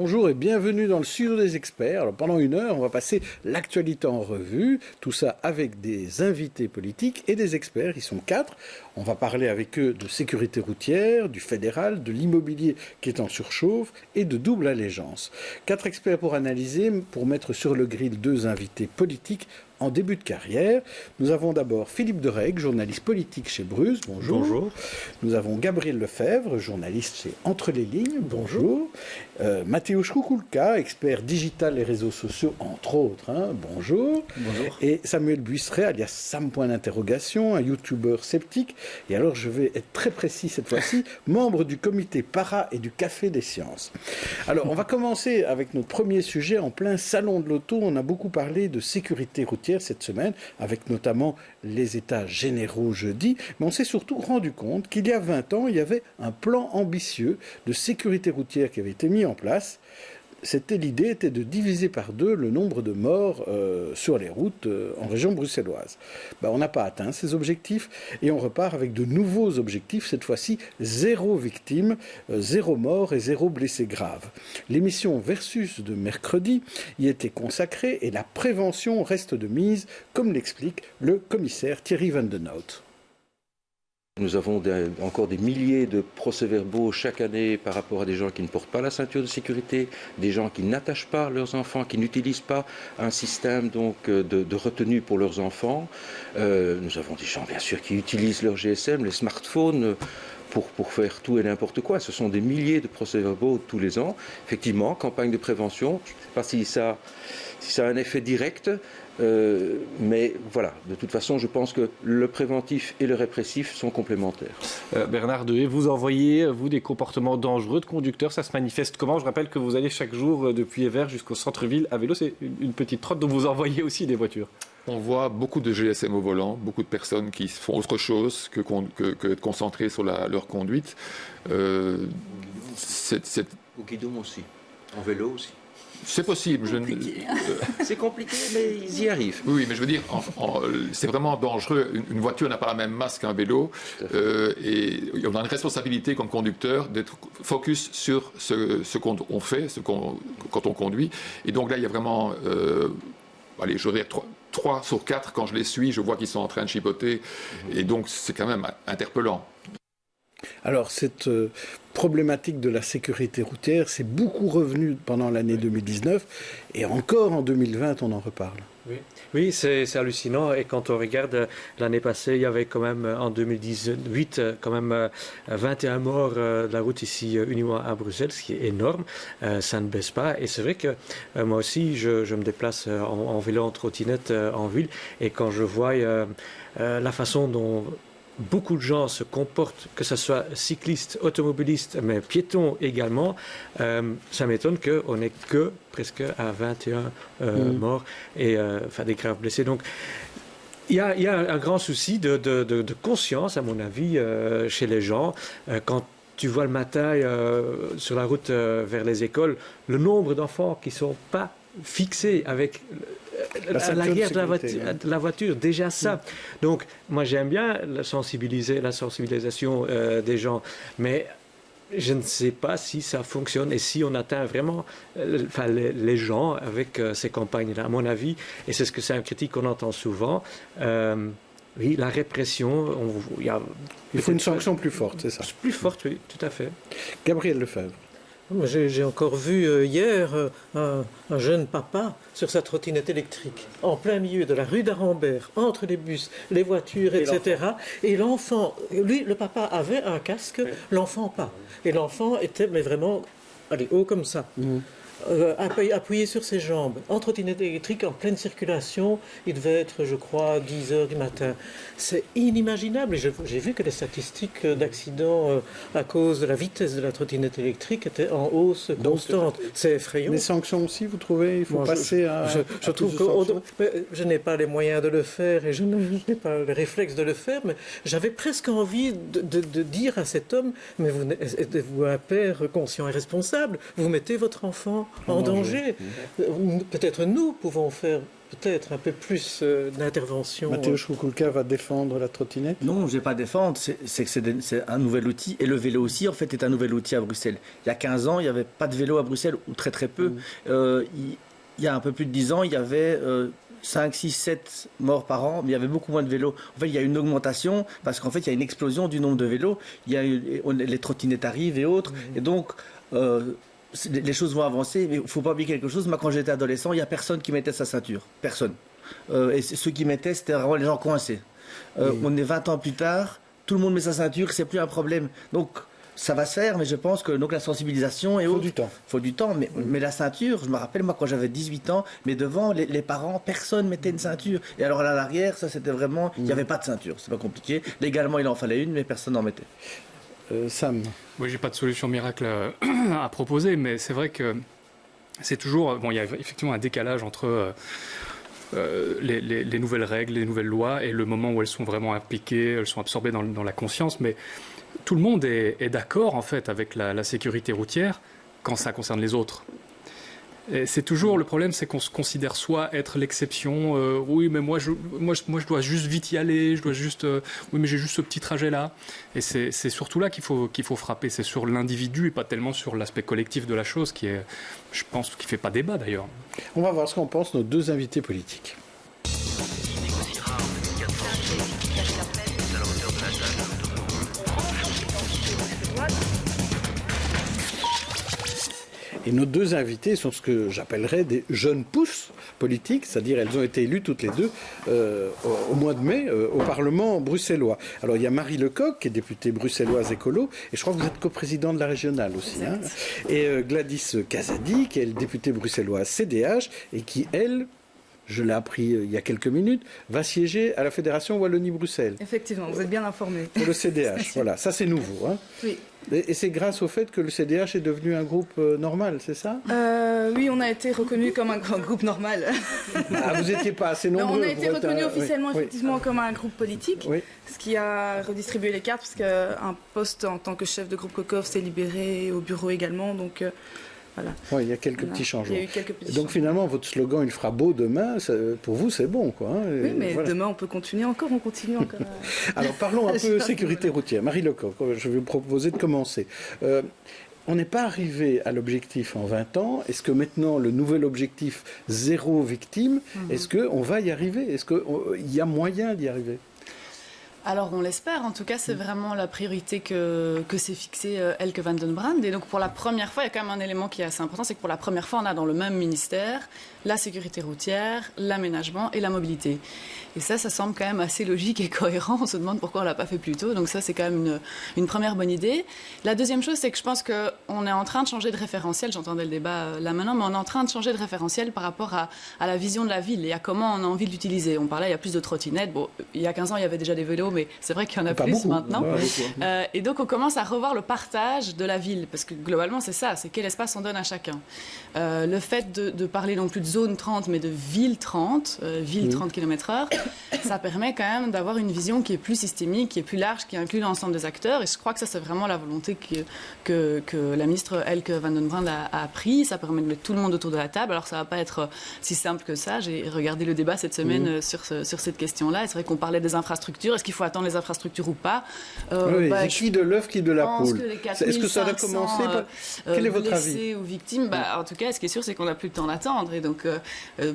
Bonjour et bienvenue dans le studio des experts. Alors pendant une heure, on va passer l'actualité en revue, tout ça avec des invités politiques et des experts, ils sont 4. On va parler avec eux de sécurité routière, du fédéral, de l'immobilier qui est en surchauffe et de double allégeance. 4 experts pour analyser, pour mettre sur le grill 2 invités politiques en début de carrière. Nous avons d'abord Philippe Dereg, journaliste politique chez Bruce. Bonjour. Bonjour. Nous avons Gabriel Lefebvre, journaliste chez Entre les lignes. Bonjour. Mateusz Kukulka, expert digital et réseaux sociaux, entre autres. Bonjour. Bonjour. Et Samuel Buisseret, alias Sam Point d'interrogation, un youtubeur sceptique. Et alors, je vais être très précis cette fois-ci, membre du comité Para et du Café des Sciences. Alors, on va commencer avec notre premier sujet en plein salon de l'auto. On a beaucoup parlé de sécurité routière cette semaine, avec notamment les états généraux jeudi. Mais on s'est surtout rendu compte qu'il y a 20 ans, il y avait un plan ambitieux de sécurité routière qui avait été mis en place. L'idée était de diviser par 2 le nombre de morts sur les routes en région bruxelloise. On n'a pas atteint ces objectifs et on repart avec de nouveaux objectifs, cette fois-ci 0 victime, 0 mort et 0 blessé grave. L'émission Versus de mercredi y était consacrée et la prévention reste de mise, comme l'explique le commissaire Thierry Van Den Hout. Nous avons encore des milliers de procès-verbaux chaque année par rapport à des gens qui ne portent pas la ceinture de sécurité, des gens qui n'attachent pas leurs enfants, qui n'utilisent pas un système de retenue pour leurs enfants. Nous avons des gens, bien sûr, qui utilisent leur GSM, les smartphones, pour faire tout et n'importe quoi. Ce sont des milliers de procès-verbaux tous les ans. Effectivement, campagne de prévention, je ne sais pas si ça a un effet direct, mais voilà, de toute façon, je pense que le préventif et le répressif sont complémentaires. Bernard Dehé, vous envoyez, vous, des comportements dangereux de conducteurs, ça se manifeste comment? Je rappelle que vous allez chaque jour depuis Evere jusqu'au centre-ville à vélo, c'est une petite trotte, donc vous envoyez aussi des voitures. On voit beaucoup de GSM au volant, beaucoup de personnes qui font autre chose que être concentrées sur leur conduite. Au guidon aussi, en vélo aussi. C'est possible. C'est compliqué, mais ils y arrivent. Oui, mais je veux dire, c'est vraiment dangereux. Une voiture n'a pas la même masse qu'un vélo. Et on a une responsabilité comme conducteur d'être focus sur ce qu'on fait, quand on conduit. Et donc là, il y a vraiment... allez, je veux dire 3 sur 4, quand je les suis, je vois qu'ils sont en train de chipoter. Et donc, c'est quand même interpellant. Alors, cette problématique de la sécurité routière, c'est beaucoup revenu pendant l'année 2019 et encore en 2020, on en reparle. Oui, c'est hallucinant. Et quand on regarde l'année passée, il y avait quand même en 2018 quand même 21 morts de la route ici uniquement à Bruxelles, ce qui est énorme. Ça ne baisse pas. Et c'est vrai que moi aussi, je me déplace en vélo, en trottinette en ville. Et quand je vois la façon dont beaucoup de gens se comportent, que ce soit cyclistes, automobilistes, mais piétons également, ça m'étonne qu'on n'ait que presque à 21 morts et des graves blessés. Donc, il y a un grand souci de conscience, à mon avis, chez les gens. Quand tu vois le matin sur la route vers les écoles, le nombre d'enfants qui ne sont pas fixés avec la guerre de la voiture, déjà ça. Donc, moi, j'aime bien la sensibilisation des gens, mais je ne sais pas si ça fonctionne et si on atteint vraiment les gens avec ces campagnes-là, à mon avis. Et c'est une critique qu'on entend souvent. Oui, la répression... Il faut une sanction plus forte, c'est ça? Plus forte, oui, tout à fait. Gabriel Lefebvre. J'ai encore vu hier un jeune papa sur sa trottinette électrique, en plein milieu de la rue d'Arambert, entre les bus, les voitures, etc. Et l'enfant, lui, le papa avait un casque, l'enfant pas. Et l'enfant était vraiment, haut comme ça. Appuyé sur ses jambes, en trottinette électrique, en pleine circulation. Il devait être, je crois, 10 heures du matin. C'est inimaginable. Et j'ai vu que les statistiques d'accidents à cause de la vitesse de la trottinette électrique étaient en hausse constante. C'est effrayant. Les sanctions aussi, vous trouvez? Il faut passer à... Je trouve que je n'ai pas les moyens de le faire et je n'ai pas le réflexe de le faire, mais j'avais presque envie de dire à cet homme, mais vous êtes-vous un père conscient et responsable? Vous mettez votre enfant en danger. Peut-être nous pouvons faire peut-être un peu plus d'intervention. Mateusz Kukulka va défendre la trottinette? Non, je ne vais pas défendre, c'est que c'est un nouvel outil, et le vélo aussi, en fait, est un nouvel outil à Bruxelles. Il y a 15 ans, il n'y avait pas de vélo à Bruxelles, ou très très peu. Il y a un peu plus de 10 ans, il y avait 5, 6, 7 morts par an, mais il y avait beaucoup moins de vélos. En fait, il y a une augmentation, parce qu'en fait, il y a une explosion du nombre de vélos. Les trottinettes arrivent et autres, et donc... les choses vont avancer, mais il ne faut pas oublier quelque chose. Moi, quand j'étais adolescent, il n'y a personne qui mettait sa ceinture. Personne. Et ceux qui mettaient, c'était vraiment les gens coincés. On est 20 ans plus tard, tout le monde met sa ceinture, c'est plus un problème. Donc, ça va se faire, mais je pense que donc, la sensibilisation et autres... Il faut du temps, mais la ceinture, je me rappelle, moi, quand j'avais 18 ans, mais devant les parents, personne mettait une ceinture. Et alors là, à l'arrière, ça, c'était vraiment... Il n'y avait pas de ceinture, c'est pas compliqué. Légalement, il en fallait une, mais personne n'en mettait. Sam. Moi, j'ai pas de solution miracle à proposer, mais c'est vrai que c'est toujours... Bon, il y a effectivement un décalage entre les nouvelles règles, les nouvelles lois, et le moment où elles sont vraiment appliquées, elles sont absorbées dans la conscience, mais tout le monde est d'accord, en fait, avec la sécurité routière quand ça concerne les autres. Et c'est toujours le problème, c'est qu'on se considère soit être l'exception, oui, mais moi je dois juste vite y aller, je dois juste, oui, mais j'ai juste ce petit trajet là. Et c'est surtout là qu'il faut frapper, c'est sur l'individu et pas tellement sur l'aspect collectif de la chose qui est, je pense, qui fait pas débat d'ailleurs. On va voir ce qu'en pensent nos deux invités politiques. Et nos deux invités sont ce que j'appellerais des jeunes pousses politiques, c'est-à-dire elles ont été élues toutes les deux au mois de mai au Parlement bruxellois. Alors il y a Marie Lecoq, qui est députée bruxelloise écolo, et je crois que vous êtes coprésidente de la régionale aussi. Hein, et Gladys Casady, qui est députée bruxelloise CDH, et qui, elle, je l'ai appris il y a quelques minutes, va siéger à la Fédération Wallonie-Bruxelles. Effectivement, vous êtes bien informés. Pour le CDH, voilà, ça c'est nouveau. Hein. Oui. Et c'est grâce au fait que le CDH est devenu un groupe normal, c'est ça? Oui, on a été reconnu comme un groupe normal. Ah, vous n'étiez pas assez nombreux. On a été reconnu officiellement, oui, effectivement, comme un groupe politique, ce qui a redistribué les cartes, parce qu'un poste en tant que chef de groupe COCOF s'est libéré au bureau également, donc... Voilà. Oui, il y a quelques petits changements. Il y a eu quelques petits Donc finalement, votre slogan « Il fera beau demain », pour vous, c'est bon, quoi. Hein, oui, mais voilà. Demain, on peut continuer encore, on continue encore. Alors parlons un peu sécurité routière. Marie Lecoq, je vais vous proposer de commencer. On n'est pas arrivé à l'objectif en 20 ans. Est-ce que maintenant, le nouvel objectif, 0 victime, est-ce qu'on va y arriver? Est-ce qu'il y a moyen d'y arriver? Alors on l'espère, en tout cas c'est vraiment la priorité que s'est fixée Elke van den Brand. Et donc pour la première fois, il y a quand même un élément qui est assez important, c'est que pour la première fois on a dans le même ministère la sécurité routière, l'aménagement et la mobilité. Et ça semble quand même assez logique et cohérent, on se demande pourquoi on ne l'a pas fait plus tôt, donc ça c'est quand même une première bonne idée. La deuxième chose, c'est que je pense qu'on est en train de changer de référentiel, j'entendais le débat là maintenant, mais on est en train de changer de référentiel par rapport à la vision de la ville et à comment on a envie de l'utiliser. On parlait, il y a plus de trottinettes, bon, il y a 15 ans il y avait déjà des vélos, mais c'est vrai qu'il y en a plus beaucoup, maintenant. Et donc on commence à revoir le partage de la ville, parce que globalement c'est ça, c'est quel espace on donne à chacun. Le fait de parler non plus de zone 30, mais de ville 30, ville 30 km/h, ça permet quand même d'avoir une vision qui est plus systémique, qui est plus large, qui inclut l'ensemble des acteurs. Et je crois que ça, c'est vraiment la volonté que la ministre Elke van den Brand a pris. Ça permet de mettre tout le monde autour de la table. Alors, ça ne va pas être si simple que ça. J'ai regardé le débat cette semaine sur cette question-là. Et c'est vrai qu'on parlait des infrastructures. Est-ce qu'il faut attendre les infrastructures ou pas? Qui de l'œuf, qui de la poule? Est-ce que ça va commencer Quel est votre avis ou victimes, en tout cas, ce qui est sûr, c'est qu'on n'a plus le temps d'attendre. Et donc,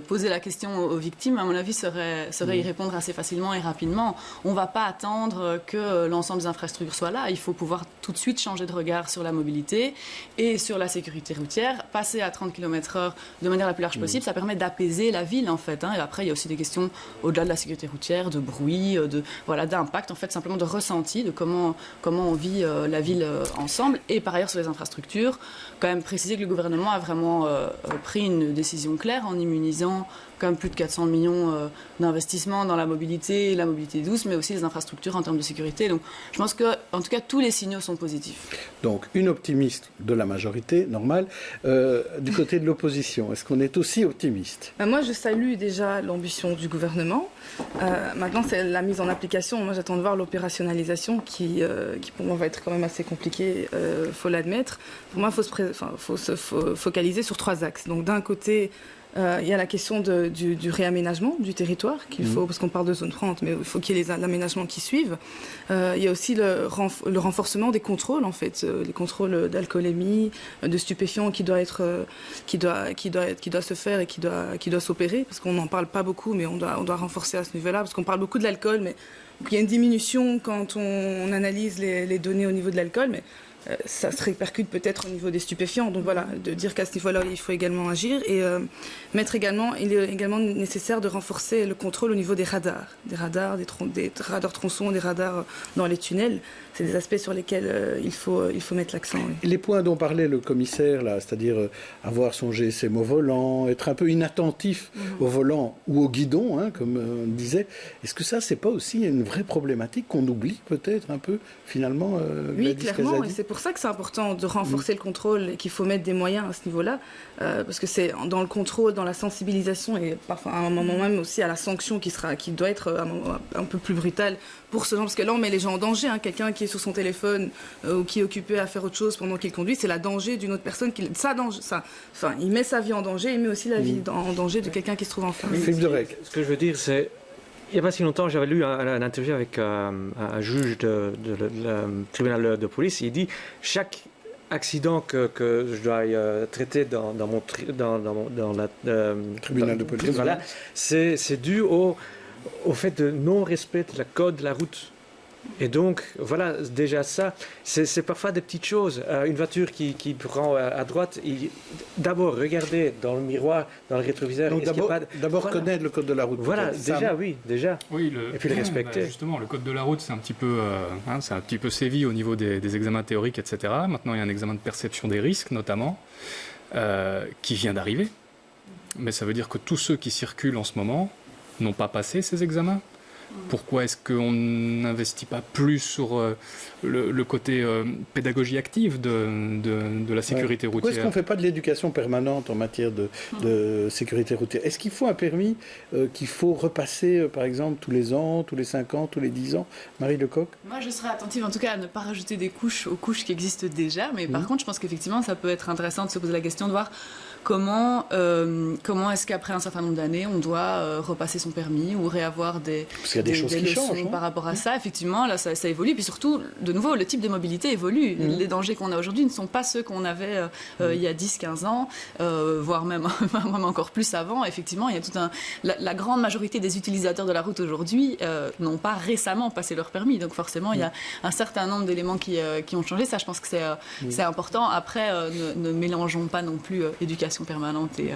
poser la question aux victimes, à mon avis, serait y répondre assez facilement et rapidement. On ne va pas attendre que l'ensemble des infrastructures soient là. Il faut pouvoir tout de suite changer de regard sur la mobilité et sur la sécurité routière. Passer à 30 km/h de manière la plus large possible, ça permet d'apaiser la ville, en fait. Et après, il y a aussi des questions au-delà de la sécurité routière, de bruit, d'impact, en fait, simplement de ressenti, de comment on vit la ville ensemble. Et par ailleurs, sur les infrastructures, quand même préciser que le gouvernement a vraiment pris une décision claire en immunisant quand même plus de 400 millions d'investissements dans la mobilité douce, mais aussi les infrastructures en termes de sécurité. Donc je pense que, en tout cas, tous les signaux sont positifs. Donc une optimiste de la majorité, normal. Du côté de l'opposition, est-ce qu'on est aussi optimiste? Moi, je salue déjà l'ambition du gouvernement. Maintenant, c'est la mise en application. Moi, j'attends de voir l'opérationnalisation qui pour moi, va être quand même assez compliquée, faut l'admettre. Pour moi, il faut se focaliser sur 3 axes. Donc, d'un côté, il y a la question du réaménagement du territoire qu'il faut, parce qu'on parle de zone franche, mais il faut qu'il y ait les aménagements qui suivent. Il y a aussi le renforcement des contrôles, en fait, les contrôles d'alcoolémie, de stupéfiants qui doit se faire et qui doit s'opérer, parce qu'on n'en parle pas beaucoup, mais on doit renforcer à ce niveau-là, parce qu'on parle beaucoup de l'alcool, mais il y a une diminution quand on analyse les données au niveau de l'alcool, mais ça se répercute peut-être au niveau des stupéfiants. Donc voilà, de dire qu'à ce niveau-là, il faut également agir et il est également nécessaire de renforcer le contrôle au niveau des radars, des radars tronçons, des radars dans les tunnels. C'est des aspects sur lesquels il faut mettre l'accent. Oui. Les points dont parlait le commissaire, là, c'est-à-dire avoir son GSM au volant, être un peu inattentif au volant ou au guidon, hein, comme on disait, est-ce que ça, c'est pas aussi une vraie problématique qu'on oublie peut-être un peu, finalement Oui, clairement, et c'est pour ça que c'est important de renforcer le contrôle et qu'il faut mettre des moyens à ce niveau-là, parce que c'est dans le contrôle, dans la sensibilisation et parfois à un moment même aussi à la sanction qui doit être un peu plus brutale pour ce genre, parce que là on met les gens en danger, hein. Quelqu'un qui est sur son téléphone ou qui est occupé à faire autre chose pendant qu'il conduit, c'est la danger d'une autre personne, il met sa vie en danger, il met aussi la vie en danger de quelqu'un qui se trouve en face. Ce que je veux dire, c'est il n'y a pas si longtemps, j'avais lu un interview avec un juge de tribunal de police. Il dit chaque accident que je dois traiter dans la tribunal de police, voilà, c'est dû au fait de non-respect de la code de la route. Et donc, voilà, déjà ça, c'est parfois des petites choses. Une voiture qui prend à droite, d'abord, regardez dans le miroir, dans le rétroviseur. Donc d'abord connaître le code de la route. Voilà, déjà. Oui, et puis le respecter. Justement, le code de la route, c'est un petit peu sévi au niveau des examens théoriques, etc. Maintenant, il y a un examen de perception des risques, notamment, qui vient d'arriver. Mais ça veut dire que tous ceux qui circulent en ce moment n'ont pas passé ces examens. Pourquoi est-ce qu'on n'investit pas plus sur le côté pédagogie active de la sécurité routière? Pourquoi est-ce qu'on ne fait pas de l'éducation permanente en matière de sécurité routière? Est-ce qu'il faut un permis qu'il faut repasser, par exemple, tous les ans, tous les 5 ans, tous les 10 ans? Marie Lecoq? Moi, je serais attentive, en tout cas, à ne pas rajouter des couches aux couches qui existent déjà. Mais par contre, je pense qu'effectivement, ça peut être intéressant de se poser la question de voir comment est-ce qu'après un certain nombre d'années, on doit repasser son permis ou réavoir des choses qui changent par rapport à ça. Effectivement, là, ça évolue. Puis surtout, de nouveau, le type de mobilité évolue. Les dangers qu'on a aujourd'hui ne sont pas ceux qu'on avait il y a 10-15 ans, voire même encore plus avant. Effectivement, il y a la grande majorité des utilisateurs de la route aujourd'hui n'ont pas récemment passé leur permis. Donc forcément, il y a un certain nombre d'éléments qui ont changé. Ça, je pense que c'est important. Après, ne mélangeons pas non plus éducation permanente et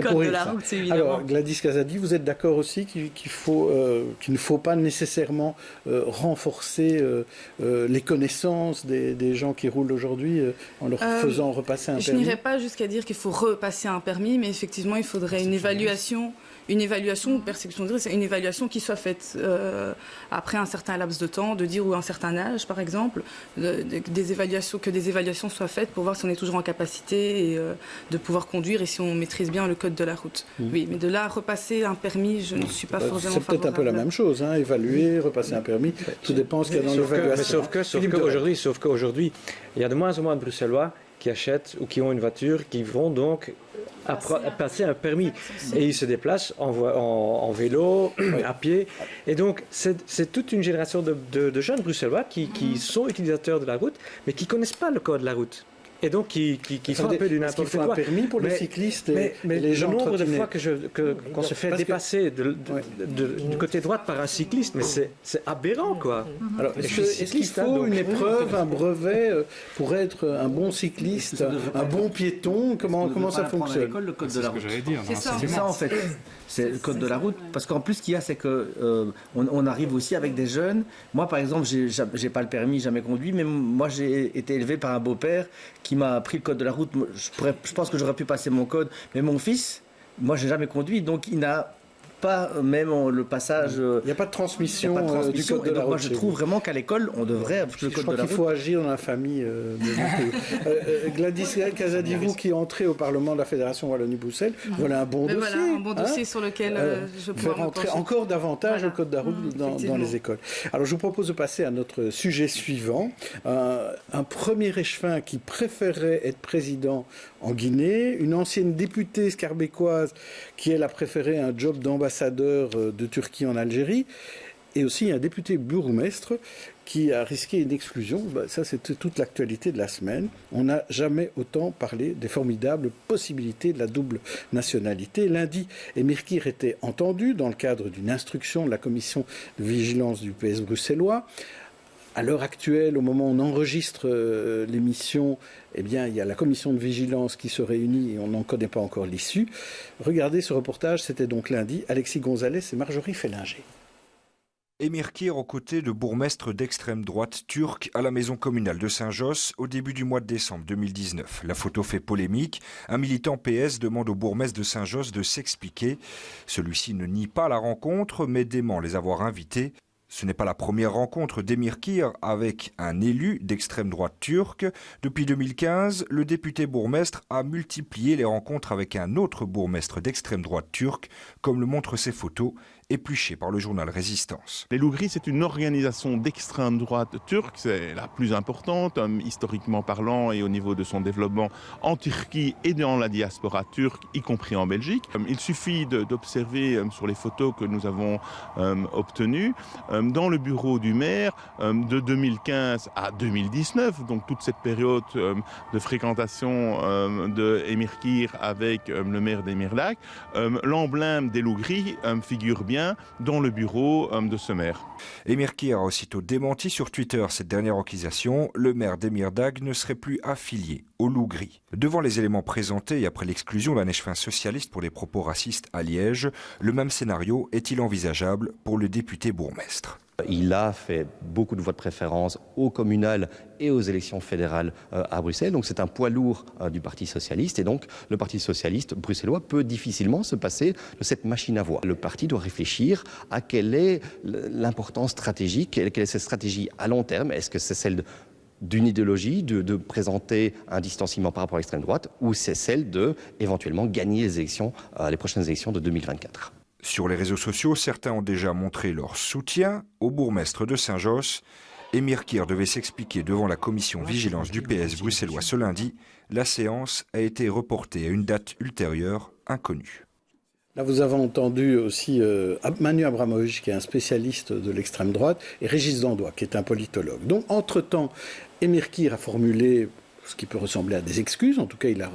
code de la route, c'est évidemment. Alors, Gladys Casadi, vous êtes d'accord aussi qu'il ne faut pas nécessairement renforcer les connaissances des gens qui roulent aujourd'hui en leur faisant repasser un permis? Je n'irai pas jusqu'à dire qu'il faut repasser un permis, mais effectivement, il faudrait une évaluation, perception de risque, une évaluation qui soit faite après un certain laps de temps, de dire ou un certain âge, par exemple, que des évaluations soient faites pour voir si on est toujours en capacité et, de pouvoir conduire et si on maîtrise bien le code de la route. Oui, mais de là à repasser un permis, je ne suis pas forcément favorable. C'est peut-être un peu la même chose, hein, évaluer, repasser un permis, tout dépend ce qu'il y a dans l'évaluation. Sauf qu'aujourd'hui, il y a de moins en moins de Bruxellois qui achètent ou qui ont une voiture, qui vont donc passer un permis. Et ils se déplacent en vélo, à pied. Et donc, c'est toute une génération de jeunes Bruxellois qui sont utilisateurs de la route, mais qui ne connaissent pas le code de la route. Et donc, qui font un peu du n'importe quoi. Est-ce qu'il faut un permis pour les cyclistes et les gens le nombre de fois qu'on se fait dépasser du côté droit par un cycliste, mais c'est aberrant, quoi. Alors, est-ce qu'il faut une épreuve, un brevet pour être un bon cycliste, un bon piéton? Comment ça fonctionne? C'est ce que j'allais dire. C'est ça, en fait. C'est le code de la route. Parce qu'en plus, ce qu'il y a, c'est qu'on arrive aussi avec des jeunes. Moi, par exemple, j'ai pas le permis, jamais conduit, mais moi, j'ai été élevé par un beau-père qui m'a appris le code de la route. Je pense que j'aurais pu passer mon code, mais mon fils, moi, j'ai jamais conduit, donc il n'a pas même le passage. Il n'y a pas de transmission, du code de la route. Moi, je trouve vraiment qu'à l'école, on devrait. Je crois qu'il faut agir dans la famille de Gladys Casadivou, qui est entrée au Parlement de la Fédération Wallonie-Bruxelles. Voilà un bon dossier. Voilà un bon dossier sur lequel je peux faire entrer encore davantage le code de la route dans les écoles. Alors, je vous propose de passer à notre sujet suivant. Un premier échevin qui préférait être président en Guinée, une ancienne députée scarbécoise qui, elle, a préféré un job d'ambassadeur de Turquie en Algérie, et aussi un député bourgmestre qui a risqué une exclusion. Ça, c'était toute l'actualité de la semaine. On n'a jamais autant parlé des formidables possibilités de la double nationalité. Lundi, Emir Kir était entendu dans le cadre d'une instruction de la commission de vigilance du PS bruxellois. À l'heure actuelle, au moment où on enregistre l'émission, eh bien, il y a la commission de vigilance qui se réunit et on n'en connaît pas encore l'issue. Regardez ce reportage, c'était donc lundi. Alexis Gonzalez et Marjorie Fellinger. Emir Kir aux côtés de bourgmestre d'extrême droite turc à la maison communale de Saint-Josse au début du mois de décembre 2019. La photo fait polémique. Un militant PS demande au bourgmestre de Saint-Josse de s'expliquer. Celui-ci ne nie pas la rencontre, mais dément les avoir invités. Ce n'est pas la première rencontre d'Emir Kir avec un élu d'extrême droite turque. Depuis 2015, le député bourgmestre a multiplié les rencontres avec un autre bourgmestre d'extrême droite turque, comme le montrent ces photos, épluchées par le journal Résistance. Les Loups Gris, c'est une organisation d'extrême droite turque, c'est la plus importante, historiquement parlant, et au niveau de son développement en Turquie et dans la diaspora turque, y compris en Belgique. Il suffit d'observer sur les photos que nous avons obtenues, dans le bureau du maire, de 2015 à 2019, donc toute cette période de fréquentation de Emir Kir avec le maire d'Emir Lag, l'emblème des Loups Gris figure bien dans le bureau de ce maire. Emir Kir a aussitôt démenti sur Twitter cette dernière accusation. Le maire d'Emir Lag ne serait plus affilié au Loup Gris. Devant les éléments présentés et après l'exclusion d'un échevin socialiste pour des propos racistes à Liège, le même scénario est-il envisageable pour le député bourgmestre ? Il a fait beaucoup de voix de préférence aux communales et aux élections fédérales à Bruxelles. Donc c'est un poids lourd du Parti socialiste. Et donc le Parti socialiste bruxellois peut difficilement se passer de cette machine à voix. Le parti doit réfléchir à quelle est l'importance stratégique, quelle est cette stratégie à long terme. Est-ce que c'est celle d'une idéologie, de présenter un distanciement par rapport à l'extrême droite, ou c'est celle de éventuellement gagner les élections, les prochaines élections de 2024 ? Sur les réseaux sociaux, certains ont déjà montré leur soutien au bourgmestre de Saint-Josse. Emir Kir devait s'expliquer devant la commission vigilance du PS bruxellois ce lundi. La séance a été reportée à une date ultérieure inconnue. Là, vous avez entendu aussi Manu Abramovic, qui est un spécialiste de l'extrême droite, et Régis Dandois, qui est un politologue. Donc, entre-temps, Emir Kir a formulé ce qui peut ressembler à des excuses. En tout cas, il a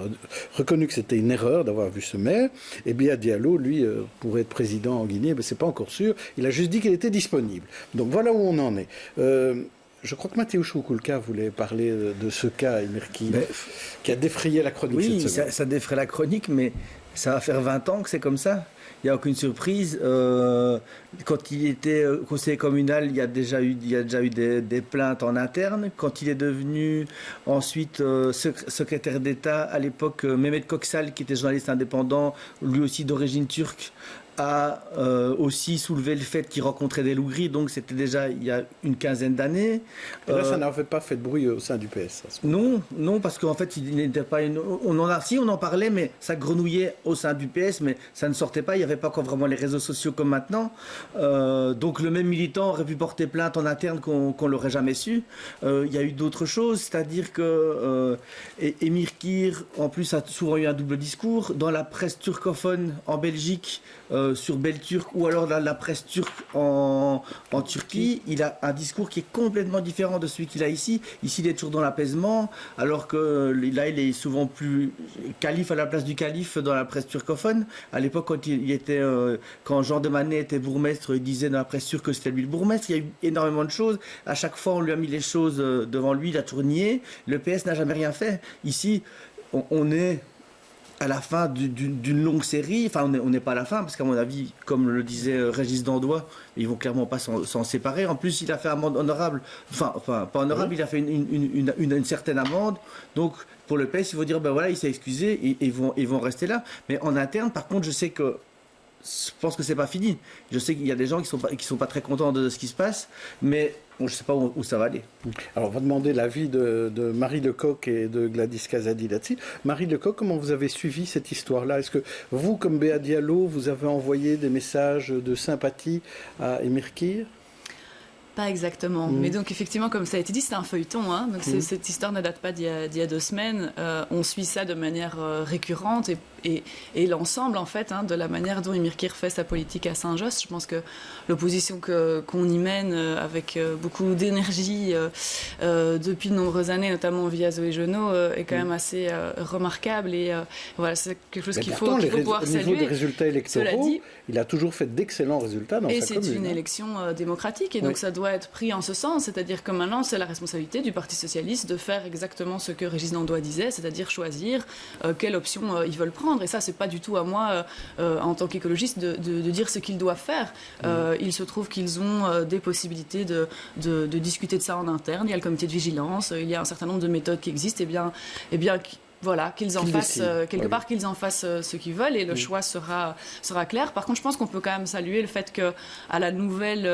reconnu que c'était une erreur d'avoir vu ce maire. Et Bia Diallo, lui, pour être président en Guinée, c'est pas encore sûr. Il a juste dit qu'il était disponible. Donc voilà où on en est. Je crois que Mateusz Kukulka voulait parler de ce cas, Emir Kir, qui a défrayé la chronique cette semaine. Oui, ça défraie la chronique, mais ça va faire 20 ans que c'est comme ça. Il n'y a aucune surprise. Quand il était conseiller communal, il y a déjà eu des plaintes en interne. Quand il est devenu ensuite secrétaire d'État, à l'époque, Mehmet Koksal, qui était journaliste indépendant, lui aussi d'origine turque, a aussi soulevé le fait qu'il rencontrait des loups gris, donc c'était déjà il y a une quinzaine d'années. Et là, ça n'avait pas fait de bruit au sein du PS. Non, parce qu'en fait, il n'était pas on en parlait, mais ça grenouillait au sein du PS, mais ça ne sortait pas. Il n'y avait pas encore vraiment les réseaux sociaux comme maintenant. Donc le même militant aurait pu porter plainte en interne qu'on l'aurait jamais su. Il y a eu d'autres choses, c'est-à-dire que Emir Kir, en plus, a souvent eu un double discours dans la presse turcophone en Belgique. Sur Belturk ou alors dans la presse turque en Turquie, il a un discours qui est complètement différent de celui qu'il a ici. Ici, il est toujours dans l'apaisement, alors que là, il est souvent plus calife à la place du calife dans la presse turcophone. À l'époque, quand Jean de Manet était bourgmestre, il disait dans la presse turque que c'était lui le bourgmestre. Il y a eu énormément de choses. À chaque fois, on lui a mis les choses devant lui, il a toujours nié. Le PS n'a jamais rien fait. Ici, on est à la fin d'une longue série. Enfin, on n'est pas à la fin, parce qu'à mon avis, comme le disait Régis Dandois, ils vont clairement pas s'en séparer. En plus, il a fait une amende honorable. Enfin, pas honorable, il a fait une certaine amende. Donc, pour le PS, il faut dire, ben voilà, il s'est excusé, et ils vont rester là. Mais en interne, par contre, je pense que c'est pas fini. Je sais qu'il y a des gens qui sont pas très contents de ce qui se passe, mais je ne sais pas où ça va aller. Alors, on va demander l'avis de Marie Lecoq et de Gladys Casady là-dessus. Marie Lecoq, comment vous avez suivi cette histoire-là? Est-ce que vous, comme Béa Diallo, vous avez envoyé des messages de sympathie à Émir Kir? Pas exactement. Mais donc, effectivement, comme ça a été dit, c'est un feuilleton. Hein. Donc, cette histoire ne date pas d'il y a 2 semaines. On suit ça de manière récurrente et l'ensemble, en fait, de la manière dont Émir Kir fait sa politique à Saint-Josse. Je pense que l'opposition qu'on y mène avec beaucoup d'énergie depuis de nombreuses années, notamment via Zoé Genot, est quand même assez remarquable. Et voilà, c'est quelque chose qu'il faut pouvoir saluer. Au niveau des résultats électoraux, il a toujours fait d'excellents résultats dans sa commune. Et c'est une élection démocratique. Et donc, ça doit être pris en ce sens. C'est-à-dire que maintenant, c'est la responsabilité du Parti socialiste de faire exactement ce que Régis Dandois disait, c'est-à-dire choisir quelle option ils veulent prendre. Et ça, c'est pas du tout à moi, en tant qu'écologiste, de dire ce qu'ils doivent faire. Il se trouve qu'ils ont des possibilités de discuter de ça en interne. Il y a le comité de vigilance, il y a un certain nombre de méthodes qui existent. Et bien voilà, qu'ils en fassent quelque part, qu'ils en fassent ce qu'ils veulent, et le choix sera clair. Par contre, je pense qu'on peut quand même saluer le fait que à la nouvelle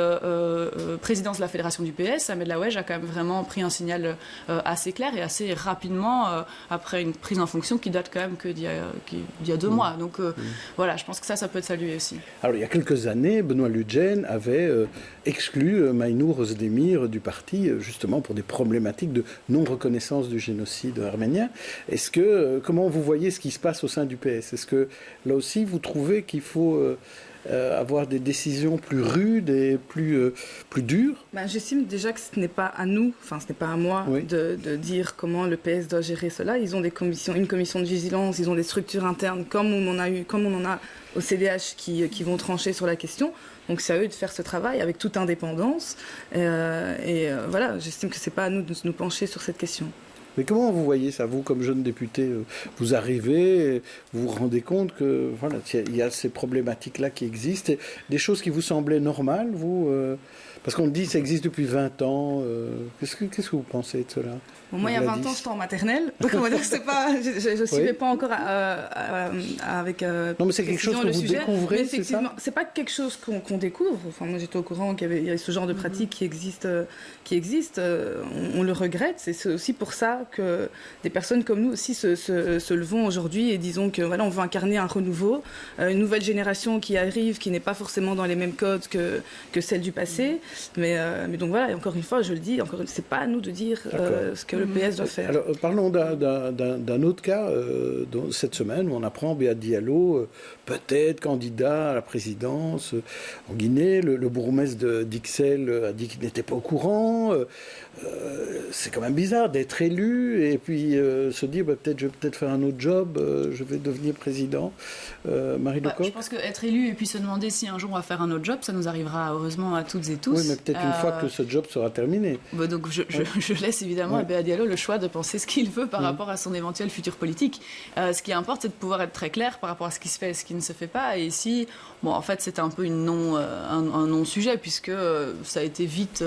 présidence de la fédération du PS, Ahmed Laouedj a quand même vraiment pris un signal assez clair et assez rapidement après une prise en fonction qui date quand même d'il y a 2 mois. Donc voilà, je pense que ça peut être salué aussi. Alors il y a quelques années, Benoît Ludgen avait exclu Maïnour Özdemir du parti, justement pour des problématiques de non-reconnaissance du génocide arménien. Comment vous voyez ce qui se passe au sein du PS? Est-ce que là aussi vous trouvez qu'il faut avoir des décisions plus rudes et plus dures? J'estime déjà que ce n'est pas à nous, enfin ce n'est pas à moi de dire comment le PS doit gérer cela. Ils ont une commission de vigilance, ils ont des structures internes comme on en a au CDH qui vont trancher sur la question. Donc c'est à eux de faire ce travail avec toute indépendance. Voilà, j'estime que ce n'est pas à nous de nous pencher sur cette question. Mais comment vous voyez ça, vous, comme jeune député? Vous arrivez, vous vous rendez compte que voilà, il y a ces problématiques-là qui existent, et des choses qui vous semblaient normales, vous parce qu'on dit que ça existe depuis 20 ans. Qu'est-ce que vous pensez de cela? Moi, il y a 20 ans, j'étais en maternelle. Donc, on va dire que c'est pas, je ne suivais pas encore avec. Non, mais c'est quelque chose que vous découvrez, c'est ça? C'est pas quelque chose qu'on découvre. Enfin, moi, j'étais au courant qu'il y avait ce genre de pratique qui existe. On le regrette. C'est aussi pour ça que des personnes comme nous aussi se levons aujourd'hui et disons que voilà, on veut incarner un renouveau, une nouvelle génération qui arrive, qui n'est pas forcément dans les mêmes codes que celle du passé. Mais donc voilà, et encore une fois, je le dis, c'est pas à nous de dire ce que le PS doit faire. Alors, parlons d'un autre cas. Cette semaine, on apprend Béa Diallo, peut-être candidat à la présidence en Guinée. Le bourgmestre d'Ixelles a dit qu'il n'était pas au courant. C'est quand même bizarre d'être élu et puis se dire je vais peut-être faire un autre job, je vais devenir président. Marie Lecoq. Je pense qu'être élu et puis se demander si un jour on va faire un autre job, ça nous arrivera heureusement à toutes et tous. Oui, mais peut-être une fois que ce job sera terminé. Donc je laisse évidemment à Béa Diallo le choix de penser ce qu'il veut par rapport à son éventuel futur politique. Ce qui importe, c'est de pouvoir être très clair par rapport à ce qui se fait et ce qui ne se fait pas. Et ici, en fait, c'est un peu un non-sujet puisque ça a été vite...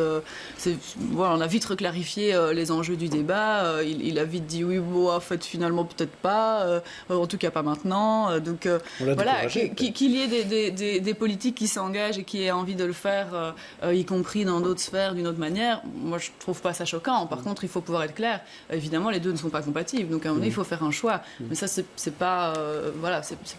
on a vite reclarifié les enjeux du débat. Il a vite dit oui, en fait, finalement, peut-être pas. En tout cas, pas maintenant. Donc, voilà, qu'il y ait des politiques qui s'engagent et qui aient envie de le faire, y compris dans d'autres sphères, d'une autre manière, moi, je trouve pas ça choquant. Par contre, il faut pouvoir être clair. Évidemment, les deux ne sont pas compatibles. Donc, à un moment donné, il faut faire un choix. Mais ça, c'est pas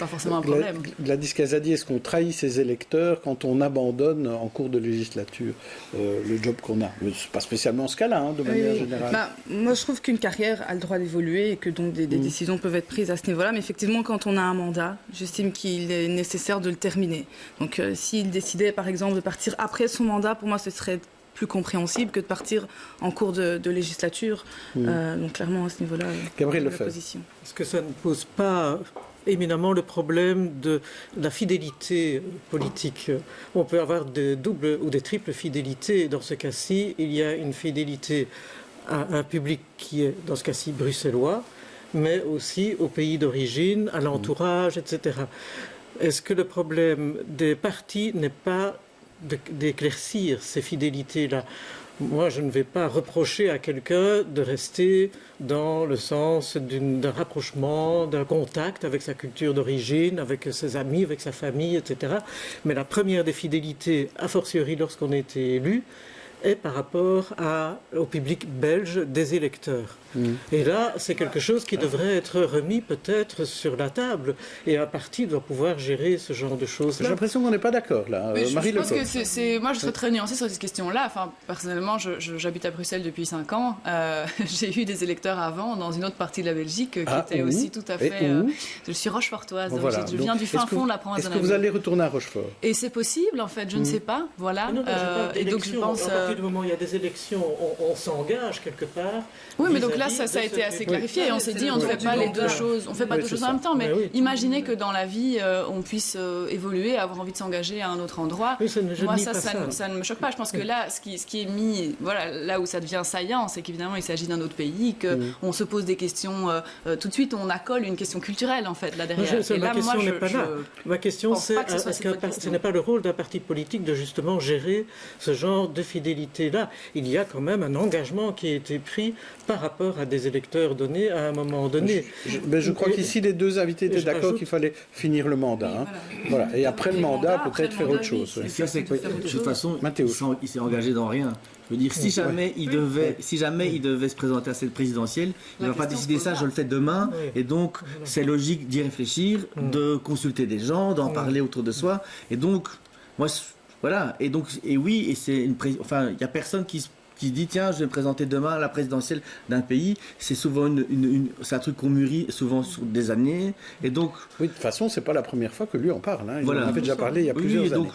forcément un problème. Gladys Casady, est-ce qu'on trahit ses électeurs quand on abandonne en cours de législature le job qu'on a? Pas spécialement ce cas-là, de manière générale. Moi, je trouve qu'une carrière a le droit d'évoluer et que donc des décisions peuvent être prises à ce niveau-là. Mais effectivement, quand on a un mandat, j'estime qu'il est nécessaire de le terminer. Donc, s'il décidait, par exemple, de partir après son mandat, pour moi, ce serait plus compréhensible que de partir en cours de législature. Donc, clairement, à ce niveau-là, Gabriel la Lefebvre. position. Est-ce que ça ne pose pas éminemment le problème de la fidélité politique? On peut avoir des doubles ou des triples fidélités. Dans ce cas-ci, il y a une fidélité à un public qui est, dans ce cas-ci, bruxellois, mais aussi au pays d'origine, à l'entourage, etc. Est-ce que le problème des partis n'est pas d'éclaircir ces fidélités-là? Moi, je ne vais pas reprocher à quelqu'un de rester dans le sens d'un rapprochement, d'un contact avec sa culture d'origine, avec ses amis, avec sa famille, etc. Mais la première des fidélités, a fortiori lorsqu'on a été élu, est par rapport au public belge des électeurs. Et là, c'est quelque chose qui devrait être remis peut-être sur la table. Et un parti doit pouvoir gérer ce genre de choses-là. J'ai l'impression qu'on n'est pas d'accord, là. Marie Le Pen. Moi, je serais très nuancée sur cette question-là. Enfin, personnellement, j'habite à Bruxelles depuis 5 ans. J'ai eu des électeurs avant, dans une autre partie de la Belgique, qui étaient aussi tout à fait... je suis rochefortoise, donc je viens du fin fond de la province de Est-ce que vous allez retourner à Rochefort? Et c'est possible, en fait, je ne sais pas. Voilà. Et donc, je pense... À partir du moment où il y a des élections, on s'engage quelque part. Oui, mais donc là, ça a été assez clarifié. Et on s'est dit, on ne fait pas les deux choses. On ne fait pas deux choses en même temps. Mais imaginez que dans la vie, on puisse évoluer, avoir envie de s'engager à un autre endroit. Moi, ça ne me choque pas. Je pense que là, ce qui est mis, voilà, là où ça devient saillant, c'est qu'évidemment, il s'agit d'un autre pays, qu'on se pose des questions. Tout de suite, on accole une question culturelle, en fait, là derrière. Ma question, c'est est-ce que ce n'est pas le rôle d'un parti politique de justement gérer ce genre de fidélité-là? Il y a quand même un engagement qui a été pris par rapport à des électeurs donnés à un moment donné. Je crois qu'ici, les deux invités étaient d'accord qu'il fallait finir le mandat. Voilà. Et après le mandat, peut-être faire autre chose. De toute façon, il s'est engagé dans rien. Je veux dire, si jamais il devait se présenter à cette présidentielle, il ne va pas décider ça, je le fais demain. Et donc, c'est logique d'y réfléchir, de consulter des gens, d'en parler autour de soi. Et donc, moi, voilà. Et donc, il n'y a personne qui dit tiens, je vais me présenter demain à la présidentielle d'un pays. C'est souvent c'est un truc qu'on mûrit souvent sur des années. Et donc, oui, de toute façon, c'est pas la première fois que lui en parle. Il en avait déjà parlé il y a plusieurs années.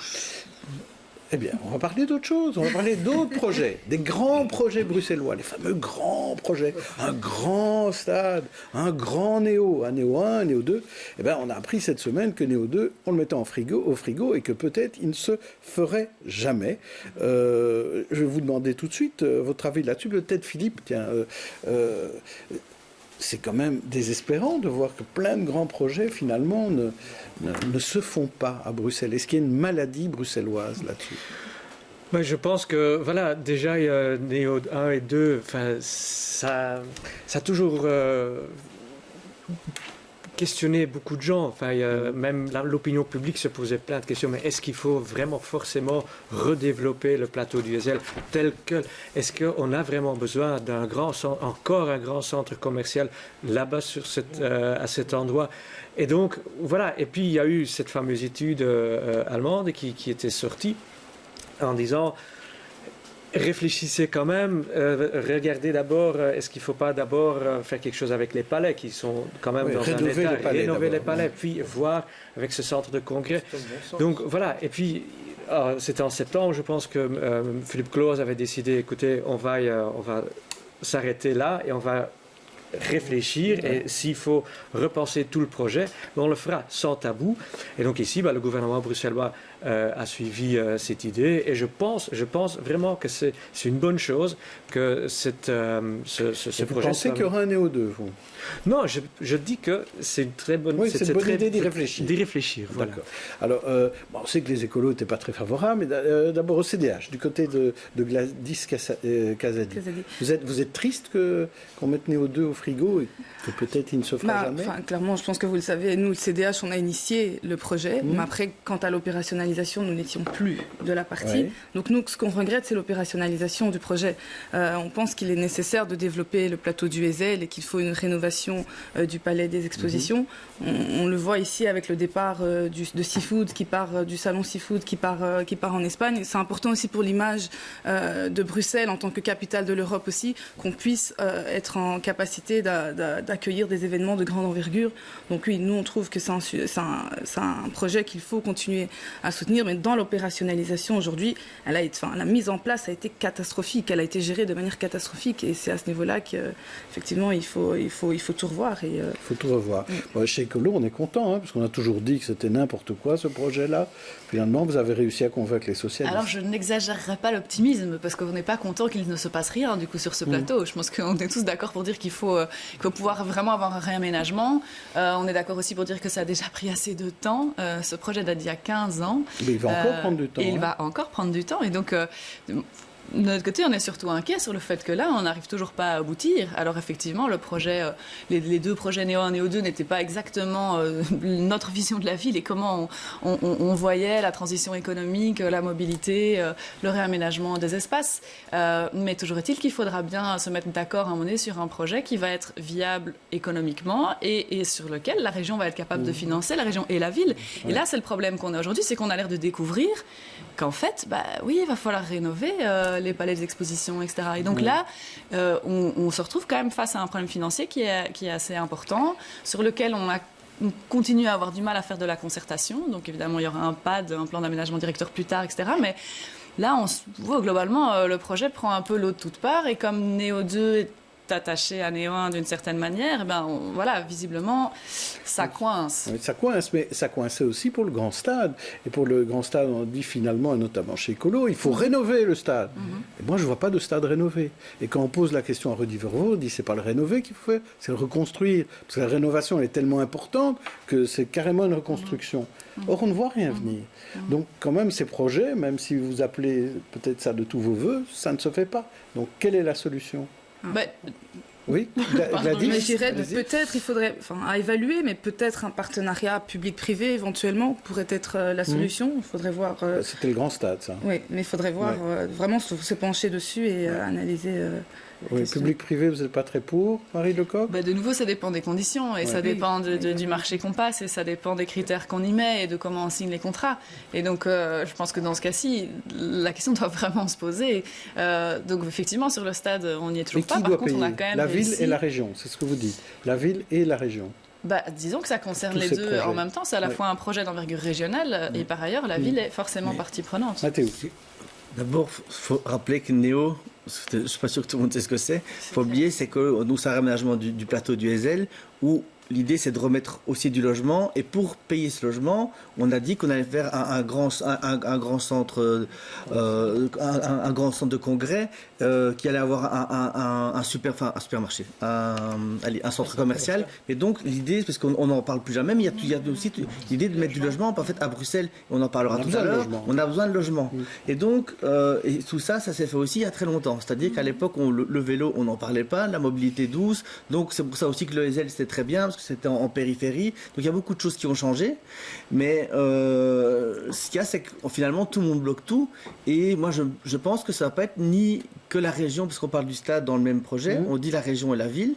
Eh bien, on va parler d'autre chose, on va parler d'autres projets, des grands projets bruxellois, les fameux grands projets, un grand stade, un grand Néo, un Néo 1, un Néo 2. Eh bien, on a appris cette semaine que Néo 2, on le mettait au frigo et que peut-être il ne se ferait jamais. Je vais vous demander tout de suite votre avis là-dessus. Peut-être Philippe, tiens... c'est quand même désespérant de voir que plein de grands projets, finalement, ne se font pas à Bruxelles. Est-ce qu'il y a une maladie bruxelloise là-dessus? Je pense que, voilà, déjà, il y a Néo 1 et 2, ça a toujours questionné beaucoup de gens. Même l'opinion publique se posait plein de questions. Mais est-ce qu'il faut vraiment forcément redévelopper le plateau du Heysel tel que... Est-ce qu'on a vraiment besoin d'un encore un grand centre commercial là-bas à cet endroit? Et donc, voilà. Et puis, il y a eu cette fameuse étude allemande qui était sortie en disant... Réfléchissez quand même, regardez d'abord, est-ce qu'il ne faut pas d'abord faire quelque chose avec les palais qui sont quand même dans un état, rénover les palais, puis voir avec ce centre de congrès. Donc voilà, et puis c'était en septembre, je pense que Philippe Claus avait décidé, écoutez, on va s'arrêter là et on va réfléchir et s'il faut repenser tout le projet, on le fera sans tabou. Et donc ici, le gouvernement bruxellois a suivi cette idée et je pense vraiment que c'est une bonne chose que ce projet... Vous pensez qu'il y aura un Néo 2, vous? Non, je dis que c'est une très bonne, c'est une bonne idée d'y réfléchir. D'y réfléchir, voilà. Alors, on sait que les écolos n'étaient pas très favorables, mais d'abord au CDH, du côté de Gladys Casadi. Vous êtes triste qu'on mette Néo 2 au frigo et que peut-être il ne se fera jamais? Clairement, je pense que vous le savez, nous, le CDH, on a initié le projet, mais après, quant à l'opérationnalisation, nous n'étions plus de la partie. Donc nous, ce qu'on regrette, c'est l'opérationnalisation du projet. On pense qu'il est nécessaire de développer le plateau du Heysel et qu'il faut une rénovation du palais des expositions. On le voit ici avec le départ de Seafood qui part du salon Seafood qui part en Espagne. C'est important aussi pour l'image de Bruxelles en tant que capitale de l'Europe aussi, qu'on puisse être en capacité d'accueillir des événements de grande envergure. Donc oui, nous on trouve que c'est un projet qu'il faut continuer à soutenir, mais dans l'opérationnalisation aujourd'hui, la mise en place a été catastrophique, elle a été gérée de manière catastrophique, et c'est à ce niveau-là qu'effectivement il faut tout revoir. Il faut tout revoir. Chez Écolo, on est content, parce qu'on a toujours dit que c'était n'importe quoi ce projet-là. Finalement, vous avez réussi à convaincre les socialistes. Alors, je n'exagérerai pas l'optimisme, parce qu'on n'est pas content qu'il ne se passe rien, du coup, sur ce plateau. Je pense qu'on est tous d'accord pour dire qu'il faut pouvoir vraiment avoir un réaménagement. On est d'accord aussi pour dire que ça a déjà pris assez de temps. Ce projet date d'il y a 15 ans. Mais il va encore prendre du temps. Et il va encore prendre du temps. Et donc, de notre côté, on est surtout inquiet sur le fait que là, on n'arrive toujours pas à aboutir. Alors effectivement, le projet, les deux projets Néo 1 et Néo 2 n'étaient pas exactement notre vision de la ville et comment on voyait la transition économique, la mobilité, le réaménagement des espaces. Mais toujours est-il qu'il faudra bien se mettre d'accord à un moment donné sur un projet qui va être viable économiquement et sur lequel la région va être capable de financer, la région et la ville. Et là, c'est le problème qu'on a aujourd'hui, c'est qu'on a l'air de découvrir qu'en fait, oui, il va falloir rénover les palais d'exposition, etc. Et donc là, on se retrouve quand même face à un problème financier qui est assez important, sur lequel on continue à avoir du mal à faire de la concertation. Donc évidemment, il y aura un PAD, un plan d'aménagement directeur plus tard, etc. Mais là, on voit globalement, le projet prend un peu l'eau de toutes parts. Et comme Néo 2 est attaché à Néo 1 d'une certaine manière, voilà, visiblement, ça coince. Oui, ça coince, mais ça coinçait aussi pour le grand stade. Et pour le grand stade, on dit finalement, et notamment chez Écolo, il faut rénover le stade. Et moi, je ne vois pas de stade rénové. Et quand on pose la question à Rudy Vervoort, on dit c'est pas le rénover qu'il faut faire, c'est le reconstruire. Parce que la rénovation elle est tellement importante que c'est carrément une reconstruction. Or, on ne voit rien venir. Donc, quand même, ces projets, même si vous appelez peut-être ça de tous vos voeux, ça ne se fait pas. Donc, quelle est la solution ? Oui, Gladys, je dirais peut-être il faudrait, à évaluer, mais peut-être un partenariat public-privé éventuellement pourrait être la solution. Il faudrait voir. C'était le grand stade, ça. Oui, mais il faudrait voir vraiment se pencher dessus et analyser. Oui, public-privé, vous n'êtes pas très pour, Marie Lecoq ? De nouveau, ça dépend des conditions et ça dépend du marché qu'on passe et ça dépend des critères qu'on y met et de comment on signe les contrats. Et donc, je pense que dans ce cas-ci, la question doit vraiment se poser. Donc, effectivement, sur le stade, on n'y est toujours pas. Par contre, on a quand même la ville et la région, c'est ce que vous dites. La ville et la région. Disons que ça concerne les deux en même temps. C'est à la fois un projet d'envergure régionale et par ailleurs, la ville est forcément partie prenante. Mathéo. D'abord, il faut rappeler que Néo, je ne suis pas sûr que tout le monde sait ce que c'est. Il faut oublier, c'est que nous, c'est un réaménagement du plateau du Heysel où l'idée, c'est de remettre aussi du logement. Et pour payer ce logement, on a dit qu'on allait faire un grand centre de congrès qui allait avoir un supermarché, un centre commercial. Et donc, l'idée, parce qu'on n'en parle plus jamais, mais il y a aussi l'idée de mettre du logement. En fait, à Bruxelles, on en parlera tout à l'heure, on a besoin de logement. Et donc, et tout ça, ça s'est fait aussi il y a très longtemps. C'est-à-dire qu'à l'époque, le vélo, on n'en parlait pas, la mobilité douce. Donc, c'est pour ça aussi que le Heysel, c'était très bien, parce que c'était en périphérie. Donc, il y a beaucoup de choses qui ont changé. Mais ce qu'il y a, c'est que finalement, tout le monde bloque tout. Et moi, je pense que ça ne va pas être ni que la région, parce qu'on parle du stade dans le même projet, on dit la région et la ville.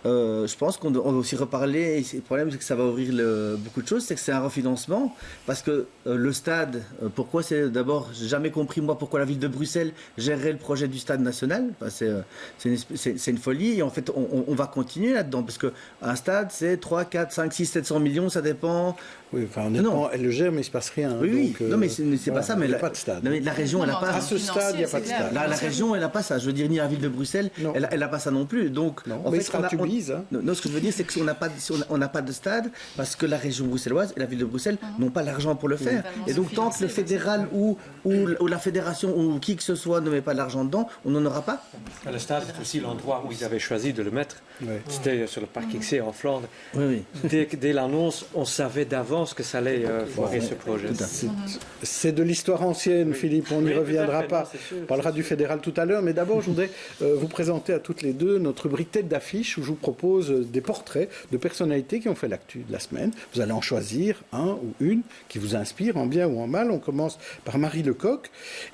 Je pense qu'on doit aussi reparler, et le problème c'est que ça va ouvrir beaucoup de choses, c'est que c'est un refinancement, parce que le stade, pourquoi c'est d'abord, j'ai jamais compris moi pourquoi la ville de Bruxelles gérerait le projet du stade national, c'est une folie, et en fait on va continuer là-dedans, parce qu'un stade c'est 3, 4, 5, 6, 700 millions, ça dépend. Oui, enfin honnêtement, elle le gère, mais il ne se passe rien. Oui, donc, non, mais c'est pas ça. Mais il n'y a pas de stade. Non, mais la région, elle n'a pas. À ce stade, il n'y a pas de stade. La région, elle n'a pas ça. Je veux dire, ni la ville de Bruxelles, elle n'a pas ça non plus. Donc, en fait, ce que je veux dire, c'est qu'on n'a pas de stade parce que la région bruxelloise et la ville de Bruxelles n'ont pas l'argent pour le faire. Et donc, tant que le fédéral ou la fédération ou qui que ce soit ne met pas l'argent dedans, on n'en aura pas. Le stade, c'est aussi l'endroit où ils avaient choisi de le mettre. C'était sur le parking C en Flandre. Dès l'annonce, on savait d'avance que ça allait foirer ce projet. C'est de l'histoire ancienne, Philippe, on n'y reviendra pas. On parlera du fédéral tout à l'heure, mais d'abord, je voudrais vous présenter à toutes les deux notre rubrique tête d'affiche où je vous propose des portraits de personnalités qui ont fait l'actu de la semaine. Vous allez en choisir un ou une qui vous inspire, en bien ou en mal. On commence par Marie Lecoq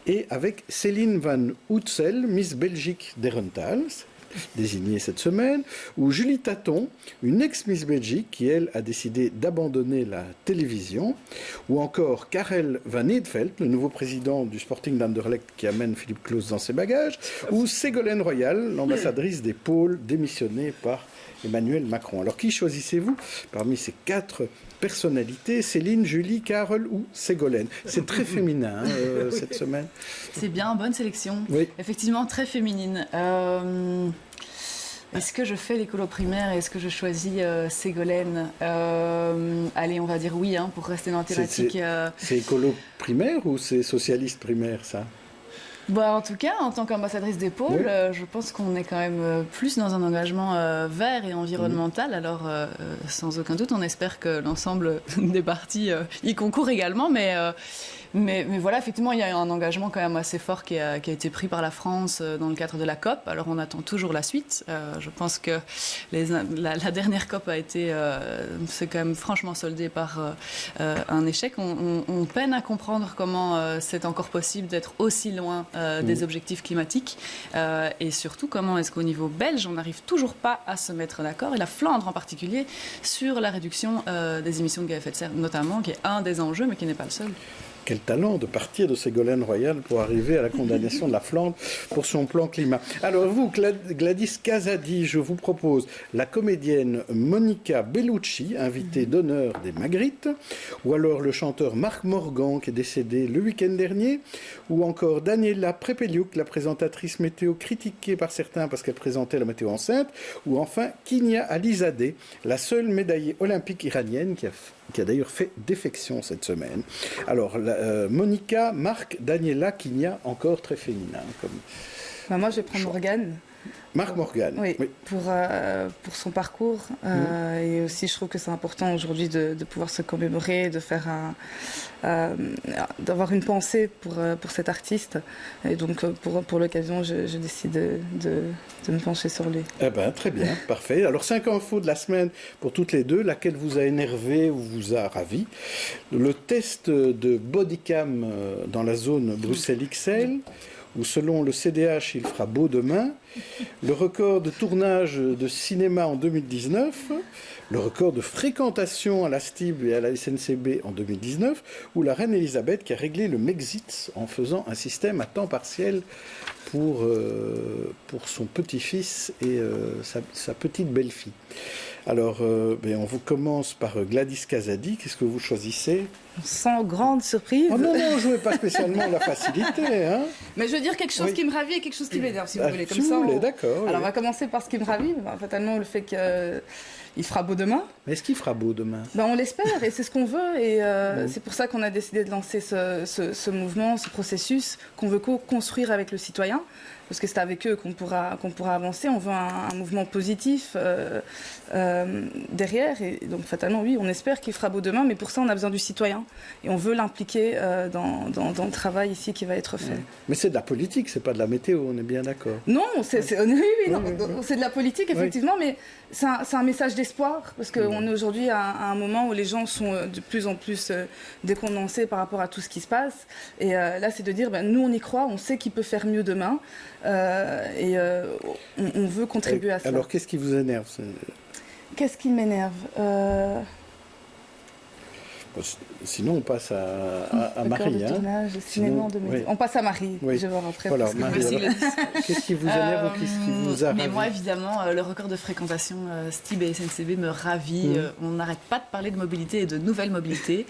et avec Céline Van Oedsel, Miss Belgique d'Herentals. désignée cette semaine, ou Julie Taton, une ex-Miss Belgique qui, elle, a décidé d'abandonner la télévision, ou encore Karel van Eetvelt, le nouveau président du Sporting d'Anderlecht qui amène Philippe Claus dans ses bagages, ou Ségolène Royal, l'ambassadrice des pôles démissionnée par Emmanuel Macron. Alors qui choisissez-vous parmi ces 4 personnalités, Céline, Julie, Carole ou Ségolène? C'est très féminin cette semaine. C'est bien, bonne sélection. Oui. Effectivement, très féminine. Est-ce que je fais l'écolo primaire et est-ce que je choisis Ségolène? Allez, on va dire oui, pour rester dans la thématique. C'est écolo primaire ou c'est socialiste primaire, ça? En tout cas, en tant qu'ambassadrice des pôles, je pense qu'on est quand même plus dans un engagement vert et environnemental. Alors, sans aucun doute, on espère que l'ensemble des partis y concourent également. Mais voilà, effectivement, il y a un engagement quand même assez fort qui a été pris par la France dans le cadre de la COP. Alors, on attend toujours la suite. Je pense que la dernière COP s'est quand même franchement soldée par un échec. On peine à comprendre comment c'est encore possible d'être aussi loin des objectifs climatiques. Et surtout, comment est-ce qu'au niveau belge, on n'arrive toujours pas à se mettre d'accord, et la Flandre en particulier, sur la réduction des émissions de gaz à effet de serre, notamment, qui est un des enjeux, mais qui n'est pas le seul. Quel talent de partir de Ségolène Royal pour arriver à la condamnation de la Flandre pour son plan climat. Alors vous, Gladys Casadi, je vous propose la comédienne Monica Bellucci, invitée d'honneur des Magritte, ou alors le chanteur Marc Morgan, qui est décédé le week-end dernier, ou encore Daniela Prepeliuk, la présentatrice météo critiquée par certains parce qu'elle présentait la météo enceinte, ou enfin Kinia Alizadeh, la seule médaillée olympique iranienne qui a d'ailleurs fait défection cette semaine. Alors, Monica, Marc, Daniela, Kinia, encore très féminin. Moi, je vais prendre Morgane. Marc Morgan. Oui. Pour son parcours. Et aussi, je trouve que c'est important aujourd'hui de pouvoir se commémorer, de faire d'avoir une pensée pour cet artiste. Et donc, pour l'occasion, je décide de me pencher sur lui. Eh ben, très bien, parfait. Alors, 5 infos de la semaine pour toutes les deux. Laquelle vous a énervé ou vous a ravi? Le test de bodycam dans la zone Bruxelles XL, où selon le CDH, il fera beau demain, le record de tournage de cinéma en 2019, le record de fréquentation à la STIB et à la SNCB en 2019, ou la reine Elisabeth qui a réglé le Mexit en faisant un système à temps partiel pour son petit-fils et sa petite belle-fille. Alors, on vous commence par Gladys Casadi. Qu'est-ce que vous choisissez? Sans grande surprise. Oh non, je ne veux pas spécialement la facilité. Hein. Mais je veux dire quelque chose qui me ravit et quelque chose qui m'énerve, si vous voulez. Comme si ça, vous voulez, d'accord. Alors, on va commencer par ce qui me ravit. Fatalement, le fait qu'il fera beau demain. Mais est-ce qu'il fera beau demain? On l'espère, et c'est ce qu'on veut. Et c'est pour ça qu'on a décidé de lancer ce mouvement, ce processus qu'on veut construire avec le citoyen. Parce que c'est avec eux qu'on pourra avancer. On veut un mouvement positif derrière. Et donc, fatalement, oui, on espère qu'il fera beau demain. Mais pour ça, on a besoin du citoyen. Et on veut l'impliquer dans le travail ici qui va être fait. Mais c'est de la politique, c'est pas de la météo, on est bien d'accord. Non, c'est de la politique, effectivement. Mais c'est un message d'espoir. Parce qu'on est aujourd'hui à un moment où les gens sont de plus en plus décondensés par rapport à tout ce qui se passe. Et là, c'est de dire, nous, on y croit. On sait qu'il peut faire mieux demain. On veut contribuer à ça. Alors, qu'est-ce qui vous énerve? Qu'est-ce qui m'énerve? Sinon, on passe à Marie. On passe à Marie. Oui. Je vais rentrer. Voilà, Marie, qu'est-ce qui vous énerve ou qu'est-ce qui vous a ravi? Mais moi, évidemment, le record de fréquentation STIB et SNCB me ravit. On n'arrête pas de parler de mobilité et de nouvelle mobilité.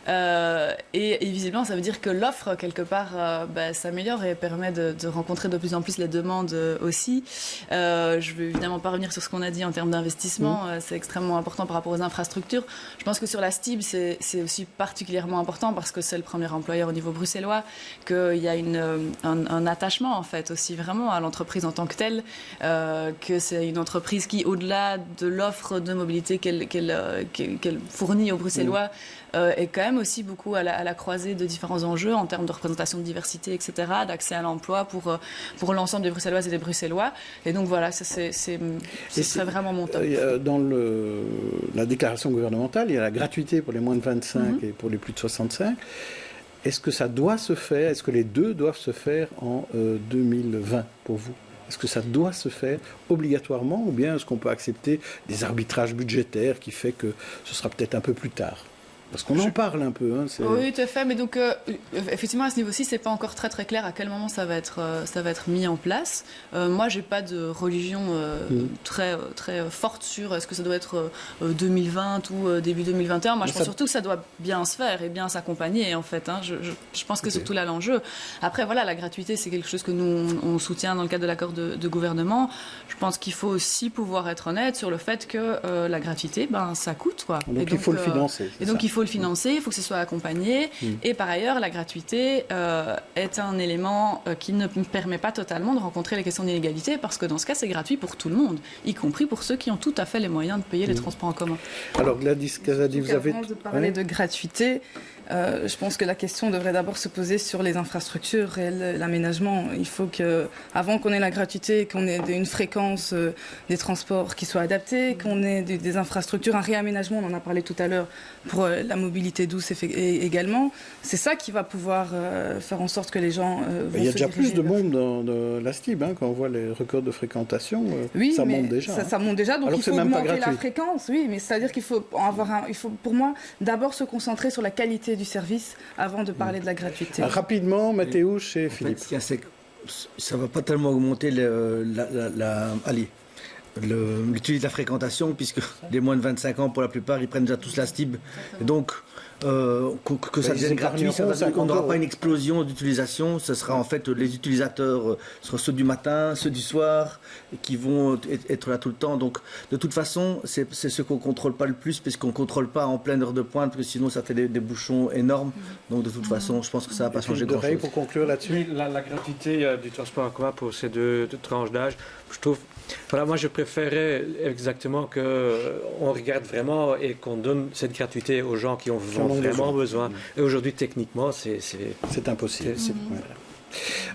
Et visiblement, ça veut dire que l'offre, quelque part, s'améliore et permet de rencontrer de plus en plus les demandes aussi. Je ne vais évidemment pas revenir sur ce qu'on a dit en termes d'investissement. C'est extrêmement important par rapport aux infrastructures. Je pense que sur la STIB, c'est aussi particulièrement important parce que c'est le premier employeur au niveau bruxellois, qu'il y a un attachement en fait aussi vraiment à l'entreprise en tant que telle, que c'est une entreprise qui, au-delà de l'offre de mobilité qu'elle fournit aux Bruxellois, est quand même aussi beaucoup à la croisée de différents enjeux en termes de représentation de diversité, etc., d'accès à l'emploi pour l'ensemble des Bruxelloises et des Bruxellois. Et donc voilà, ce serait vraiment mon top. Dans la déclaration gouvernementale, il y a la gratuité pour les moins de 25 et pour les plus de 65. Est-ce que ça doit se faire? Est-ce que les deux doivent se faire en 2020 pour vous? Est-ce que ça doit se faire obligatoirement ou bien est-ce qu'on peut accepter des arbitrages budgétaires qui fait que ce sera peut-être un peu plus tard ? Parce qu'on en parle un peu. Hein, oui, tout à fait. Mais donc, effectivement, à ce niveau-ci, c'est pas encore très très clair à quel moment ça va être mis en place. Moi, j'ai pas de religion très forte sur est-ce que ça doit être 2020 ou début 2021. Moi, je pense surtout que ça doit bien se faire et bien s'accompagner, en fait. Hein. Je pense que c'est surtout là l'enjeu. Après, voilà, la gratuité, c'est quelque chose que nous, on soutient dans le cadre de l'accord de gouvernement. Je pense qu'il faut aussi pouvoir être honnête sur le fait que la gratuité, ça coûte, quoi. Donc, il faut le financer. Et donc, il faut le financer, il faut que ce soit accompagné. Et par ailleurs, la gratuité est un élément qui ne permet pas totalement de rencontrer les questions d'inégalité, parce que dans ce cas, c'est gratuit pour tout le monde, y compris pour ceux qui ont tout à fait les moyens de payer les transports en commun. Alors, Gladys Casadi, vous avez... Avant de parler de gratuité, je pense que la question devrait d'abord se poser sur les infrastructures et l'aménagement. Il faut que, avant qu'on ait la gratuité, qu'on ait une fréquence des transports qui soit adaptée, qu'on ait des infrastructures, un réaménagement, on en a parlé tout à l'heure, pour la mobilité douce également. C'est ça qui va pouvoir faire en sorte que les gens il y a déjà plus de monde dans la STIB, hein, quand on voit les records de fréquentation, ça monte déjà. Ça monte déjà, donc alors il faut augmenter la fréquence, oui, mais c'est-à-dire qu'il faut il faut, pour moi, d'abord se concentrer sur la qualité du service avant de parler de la gratuité. Rapidement, Mathéouche et Philippe. Ça ne va pas tellement augmenter l'utilité de la fréquentation, puisque les moins de 25 ans, pour la plupart, ils prennent déjà tous la STIB. Et donc, que ça devienne gratuit, on n'aura pas une explosion d'utilisation. Ce sera en fait les utilisateurs, ce ceux du matin, ceux du soir, qui vont être là tout le temps. Donc, de toute façon, c'est ce qu'on ne contrôle pas le plus, parce qu'on ne contrôle pas en pleine heure de pointe, parce que sinon, ça fait des bouchons énormes. Donc, de toute façon, je pense que ça ne va pas changer grand-chose. Pour conclure là-dessus, la gratuité du transport en commun pour ces deux tranches d'âge, je trouve... Voilà, moi je préférais exactement qu'on regarde vraiment et qu'on donne cette gratuité aux gens qui en ont vraiment besoin. Et aujourd'hui, techniquement, c'est impossible.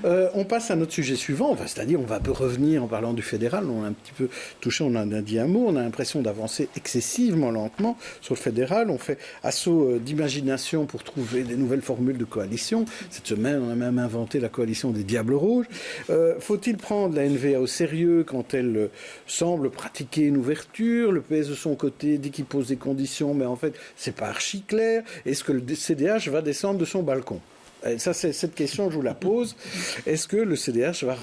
On passe à notre sujet suivant, c'est-à-dire on va un peu revenir en parlant du fédéral, on a un petit peu touché, on en a dit un mot, on a l'impression d'avancer excessivement lentement sur le fédéral, on fait assaut d'imagination pour trouver des nouvelles formules de coalition. Cette semaine, on a même inventé la coalition des Diables Rouges. Faut-il prendre la NVA au sérieux quand elle semble pratiquer une ouverture? Le PS de son côté dit qu'il pose des conditions, mais en fait, c'est pas archi clair. Est-ce que le CDH va descendre de son balcon? Ça, c'est cette question, je vous la pose. Est-ce que le CDH va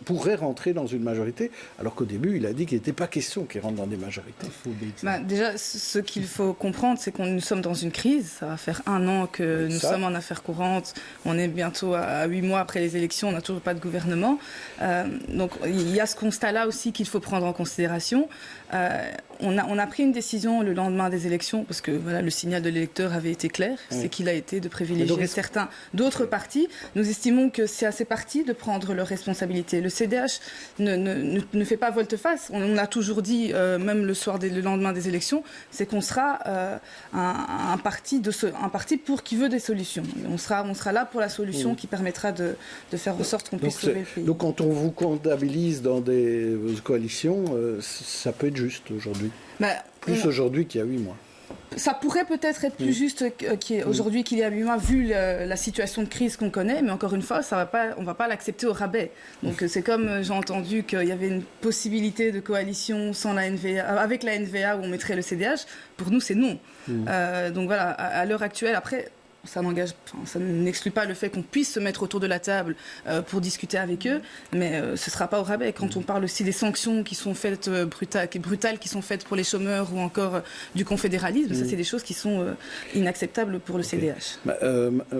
pourrait rentrer dans une majorité, alors qu'au début, il a dit qu'il n'était pas question qu'il rentre dans des majorités? Déjà, ce qu'il faut comprendre, c'est que nous sommes dans une crise. Ça va faire 1 an que nous sommes en affaires courantes. On est bientôt à 8 mois après les élections. On n'a toujours pas de gouvernement. Donc, il y a ce constat-là aussi qu'il faut prendre en considération. On a pris une décision le lendemain des élections, parce que voilà, le signal de l'électeur avait été clair, c'est qu'il a été de privilégier certains d'autres partis. Nous estimons que c'est à ces partis de prendre leurs responsabilités. Le CDH ne fait pas volte-face. On a toujours dit, même le lendemain des élections, c'est qu'on sera un parti qui veut des solutions. On sera là pour la solution qui permettra de faire en sorte qu'on puisse sauver le pays. Donc quand on vous comptabilise dans des coalitions, ça peut être juste aujourd'hui. Plus aujourd'hui qu'il y a 8 mois. Ça pourrait peut-être être plus juste aujourd'hui qu'il y a 8 mois, vu la situation de crise qu'on connaît, mais encore une fois, on ne va pas l'accepter au rabais. Donc c'est comme j'ai entendu qu'il y avait une possibilité de coalition sans la NVA, avec la NVA où on mettrait le CDH. Pour nous, c'est non. Donc voilà, à l'heure actuelle, après... Ça n'exclut pas le fait qu'on puisse se mettre autour de la table pour discuter avec eux, mais ce ne sera pas au rabais. Quand on parle aussi des sanctions qui sont faites brutales, qui sont faites pour les chômeurs ou encore du confédéralisme, ça c'est des choses qui sont inacceptables pour le CDH.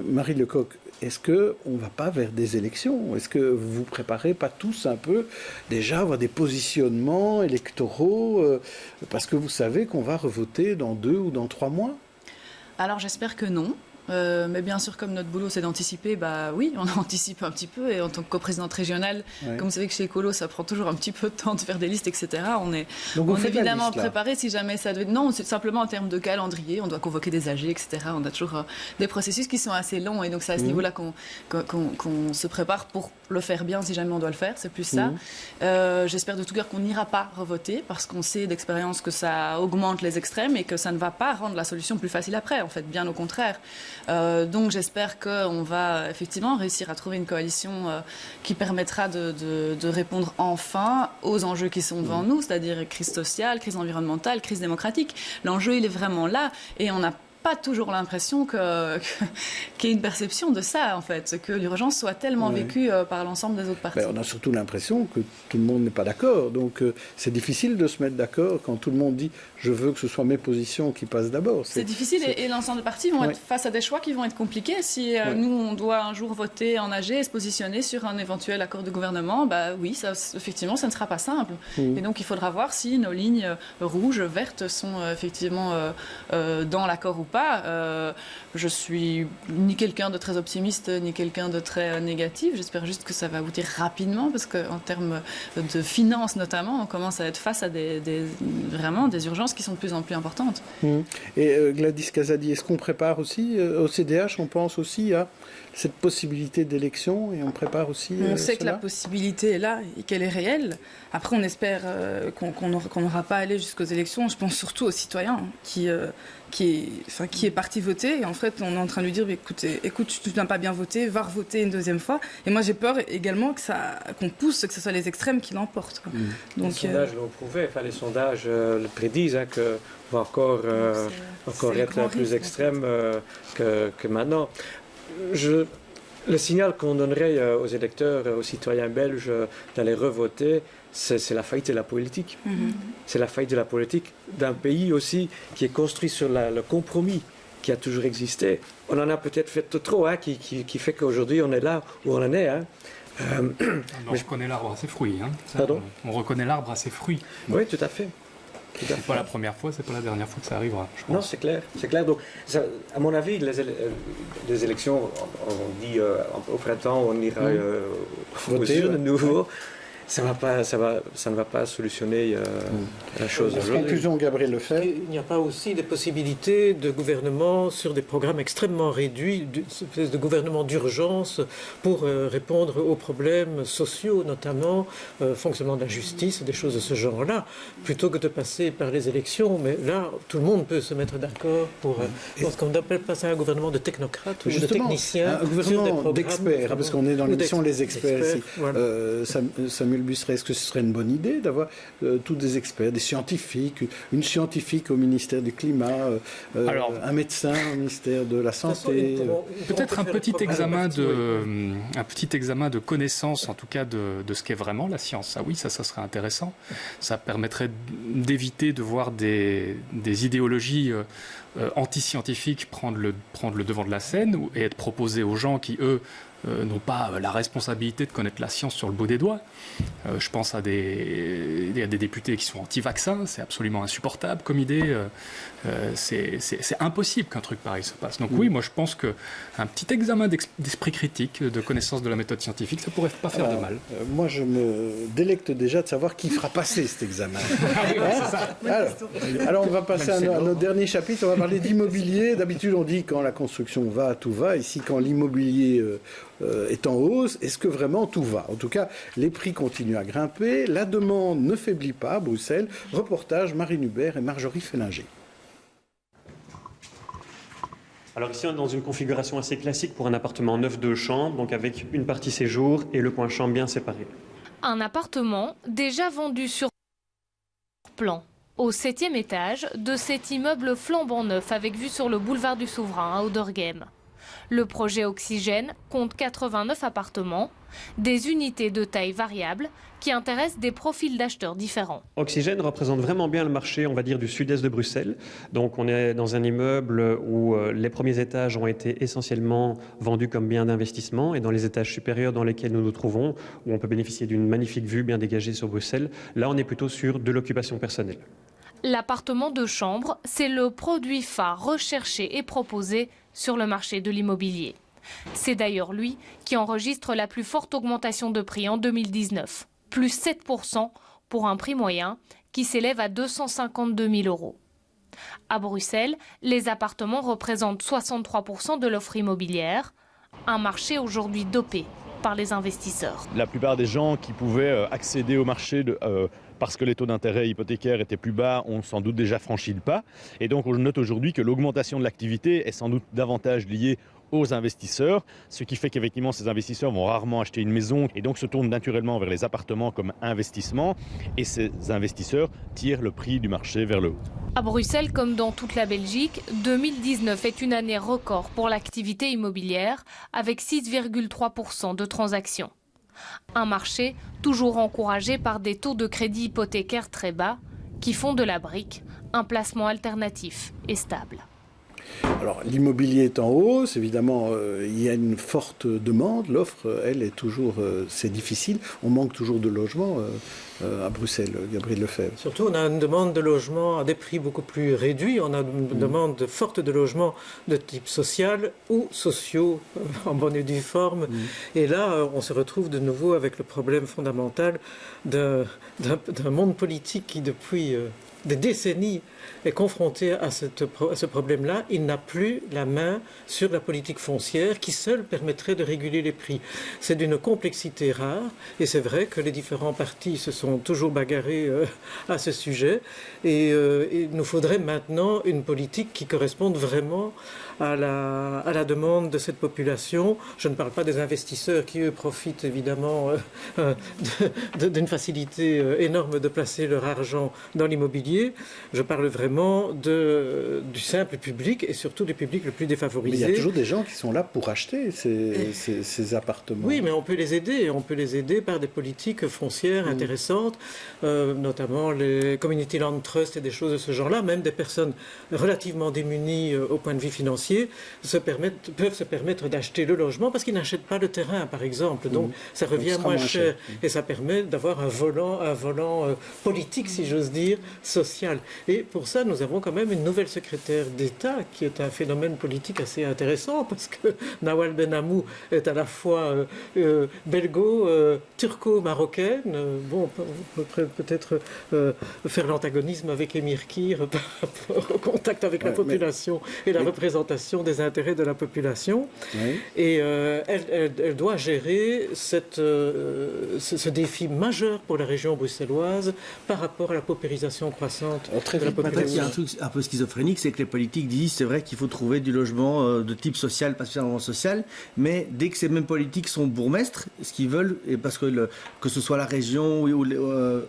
Marie Lecoq, est-ce qu'on ne va pas vers des élections? Est-ce que vous vous préparez pas tous un peu déjà à avoir des positionnements électoraux parce que vous savez qu'on va revoter dans 2 ou dans 3 mois? Alors j'espère que non. Mais bien sûr, comme notre boulot, c'est d'anticiper, oui, on anticipe un petit peu. Et en tant que coprésidente régionale, comme vous savez que chez Écolo, ça prend toujours un petit peu de temps de faire des listes, etc. On est évidemment préparé si jamais ça devait... Non, c'est simplement en termes de calendrier. On doit convoquer des AG, etc. On a toujours des processus qui sont assez longs. Et donc, c'est à ce niveau-là qu'on se prépare pour le faire bien si jamais on doit le faire. C'est plus ça. J'espère de tout cœur qu'on n'ira pas revoter parce qu'on sait d'expérience que ça augmente les extrêmes et que ça ne va pas rendre la solution plus facile après. En fait, bien au contraire. Donc j'espère qu'on va effectivement réussir à trouver une coalition qui permettra de répondre enfin aux enjeux qui sont devant nous, c'est-à-dire crise sociale, crise environnementale, crise démocratique. L'enjeu, il est vraiment là et on n'a pas toujours l'impression qu'il y ait une perception de ça, en fait, que l'urgence soit tellement vécue par l'ensemble des autres partis. On a surtout l'impression que tout le monde n'est pas d'accord. Donc c'est difficile de se mettre d'accord quand tout le monde dit « je veux que ce soit mes positions qui passent d'abord ». C'est difficile et l'ensemble des partis vont être face à des choix qui vont être compliqués. Si nous, on doit un jour voter en AG et se positionner sur un éventuel accord de gouvernement, oui, ça, effectivement, ça ne sera pas simple. Et donc il faudra voir si nos lignes rouges, vertes sont effectivement dans l'accord ou pas. Je suis ni quelqu'un de très optimiste ni quelqu'un de très négatif. J'espère juste que ça va aboutir rapidement parce qu'en termes de finances notamment, on commence à être face à vraiment des urgences qui sont de plus en plus importantes. Et Gladys Casadi, est-ce qu'on prépare aussi au CDH, on pense aussi à cette possibilité d'élection et on prépare aussi on sait que cela? La possibilité est là et qu'elle est réelle. Après, on espère qu'on n'aura pas à aller jusqu'aux élections. Je pense surtout aux citoyens qui est parti voter et en fait on est en train de lui dire écoute tu n'as pas bien voté, va revoter une deuxième fois. Et moi j'ai peur également qu'on pousse que ce soit les extrêmes qui l'emportent. Donc, les sondages l'ont prouvé, les sondages le prédisent qu'on va encore être plus extrême que maintenant. Le signal qu'on donnerait aux électeurs, aux citoyens belges d'aller revoter, c'est la faillite de la politique. C'est la faillite de la politique d'un pays aussi qui est construit sur le compromis qui a toujours existé. On en a peut-être fait trop, qui fait qu'aujourd'hui on est là où on en est. On reconnaît l'arbre à ses fruits. Pardon ? On reconnaît l'arbre à ses fruits. Oui, tout à fait. C'est pas la première fois, c'est pas la dernière fois que ça arrivera, je pense. Non, c'est clair. Donc, ça, à mon avis, les élections, on dit au printemps, on ira voter de nouveau. Ça ne va pas solutionner la chose. Conclusion, Gabriel Lefebvre. Il n'y a pas aussi des possibilités de gouvernement sur des programmes extrêmement réduits, de gouvernement d'urgence pour répondre aux problèmes sociaux, notamment fonctionnement de la justice, des choses de ce genre-là, plutôt que de passer par les élections. Mais là, tout le monde peut se mettre d'accord pour ce qu'on appelle passer à un gouvernement de technocrates ou de techniciens. Un gouvernement d'experts, parce qu'on est dans l'émission Les Experts ici. Voilà. Samuel Busseret, est-ce que ce serait une bonne idée d'avoir tous des experts, des scientifiques, une scientifique au ministère du Climat, un médecin au ministère de la Santé Peut-être un petit examen de connaissance, en tout cas, de ce qu'est vraiment la science. Ah oui, ça serait intéressant. Ça permettrait d'éviter de voir des idéologies anti-scientifiques prendre le devant de la scène et être proposées aux gens qui, eux, n'ont pas la responsabilité de connaître la science sur le bout des doigts. Je pense à des députés qui sont anti-vaccins, c'est absolument insupportable comme idée. C'est impossible qu'un truc pareil se passe. Donc oui, moi je pense qu'un petit examen d'esprit critique, de connaissance de la méthode scientifique, ça pourrait pas faire de mal. Moi je me délecte déjà de savoir qui fera passer cet examen. Alors on va passer à notre dernier chapitre, on va parler d'immobilier. D'habitude on dit quand la construction va, tout va. Ici quand l'immobilier est en hausse, est-ce que vraiment tout va? En tout cas, les prix continuent à grimper, la demande ne faiblit pas à Bruxelles. Reportage Marine Hubert et Marjorie Félinger. Alors ici, on est dans une configuration assez classique pour un appartement neuf de chambre, donc avec une partie séjour et le coin chambre bien séparé. Un appartement déjà vendu sur plan, au 7e étage de cet immeuble flambant neuf avec vue sur le boulevard du Souverain à Ouderghem. Le projet Oxygène compte 89 appartements, des unités de taille variable qui intéressent des profils d'acheteurs différents. Oxygène représente vraiment bien le marché, on va dire, du sud-est de Bruxelles. Donc on est dans un immeuble où les premiers étages ont été essentiellement vendus comme biens d'investissement et dans les étages supérieurs dans lesquels nous nous trouvons, où on peut bénéficier d'une magnifique vue bien dégagée sur Bruxelles, là on est plutôt sur de l'occupation personnelle. L'appartement de chambre, c'est le produit phare recherché et proposé sur le marché de l'immobilier. C'est d'ailleurs lui qui enregistre la plus forte augmentation de prix en 2019, plus 7% pour un prix moyen qui s'élève à 252 000 €. À Bruxelles, les appartements représentent 63% de l'offre immobilière, un marché aujourd'hui dopé par les investisseurs. La plupart des gens qui pouvaient accéder au marché parce que les taux d'intérêt hypothécaires étaient plus bas, ont sans doute déjà franchi le pas. Et donc on note aujourd'hui que l'augmentation de l'activité est sans doute davantage liée aux investisseurs, ce qui fait qu'effectivement ces investisseurs vont rarement acheter une maison et donc se tournent naturellement vers les appartements comme investissement, et ces investisseurs tirent le prix du marché vers le haut. À Bruxelles, comme dans toute la Belgique, 2019 est une année record pour l'activité immobilière, avec 6,3% de transactions. Un marché toujours encouragé par des taux de crédit hypothécaire très bas, qui font de la brique un placement alternatif et stable. Alors, l'immobilier est en hausse, évidemment, il y a une forte demande. L'offre, elle, est toujours, c'est difficile. On manque toujours de logements à Bruxelles, Gabriel Lefebvre. Surtout, on a une demande de logement à des prix beaucoup plus réduits. On a une demande forte de logements de type social ou sociaux, en bonne et due forme. Et là, on se retrouve de nouveau avec le problème fondamental d'un monde politique qui, depuis des décennies, est confronté à ce problème-là. Il n'a plus la main sur la politique foncière qui seule permettrait de réguler les prix. C'est d'une complexité rare et c'est vrai que les différents partis se sont toujours bagarrés à ce sujet et il nous faudrait maintenant une politique qui corresponde vraiment à la demande de cette population. Je ne parle pas des investisseurs qui, eux, profitent évidemment d'une facilité énorme de placer leur argent dans l'immobilier. Je parle vraiment du simple public et surtout du public le plus défavorisé. Mais il y a toujours des gens qui sont là pour acheter ces appartements. Oui, mais on peut les aider. On peut les aider par des politiques foncières intéressantes, notamment les Community Land Trust et des choses de ce genre-là. Même des personnes relativement démunies au point de vue financier peuvent se permettre d'acheter le logement parce qu'ils n'achètent pas le terrain, par exemple. Donc ça revient moins cher. Et ça permet d'avoir un volant politique, si j'ose dire, social. Et pour ça, nous avons quand même une nouvelle secrétaire d'État qui est un phénomène politique assez intéressant parce que Nawal Ben-Amou est à la fois belgo-turco-marocaine. Bon, on peut peut-être faire l'antagonisme avec Émir Kir par rapport au contact avec la population et la représentation des intérêts de la population. Et elle doit gérer ce défi majeur pour la région bruxelloise par rapport à la paupérisation croissante de la population. Il y a un truc un peu schizophrénique, c'est que les politiques disent c'est vrai qu'il faut trouver du logement de type social, pas spécialement social, mais dès que ces mêmes politiques sont bourgmestres, ce qu'ils veulent, et parce que ce soit la région où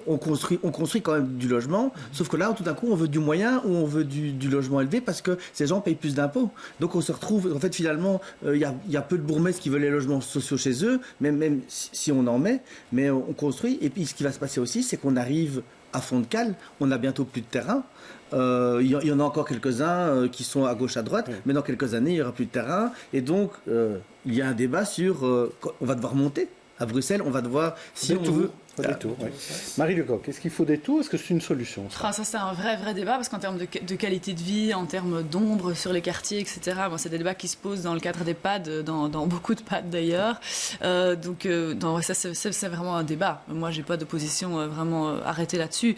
on construit quand même du logement, sauf que là tout d'un coup on veut du moyen ou on veut du logement élevé parce que ces gens payent plus d'impôts. Donc on se retrouve, en fait finalement, il y a peu de bourgmestres qui veulent les logements sociaux chez eux, même si on en met, mais on construit. Et puis ce qui va se passer aussi, c'est qu'on arrive à fond de cale, on n'a bientôt plus de terrain. Il y en a encore quelques-uns qui sont à gauche, à droite, mais dans quelques années, il n'y aura plus de terrain. Et donc, il y a un débat sur... on va devoir monter à Bruxelles, on va devoir... Si on veut... Des tours, oui. Marie Lecoq, est-ce qu'il faut des tours? Est-ce que c'est une solution ça c'est un vrai débat parce qu'en termes de qualité de vie, en termes d'ombre sur les quartiers, etc., c'est des débats qui se posent dans le cadre des PAD, dans beaucoup de PAD d'ailleurs. Ça c'est vraiment un débat. Moi j'ai pas de position vraiment arrêtée là-dessus.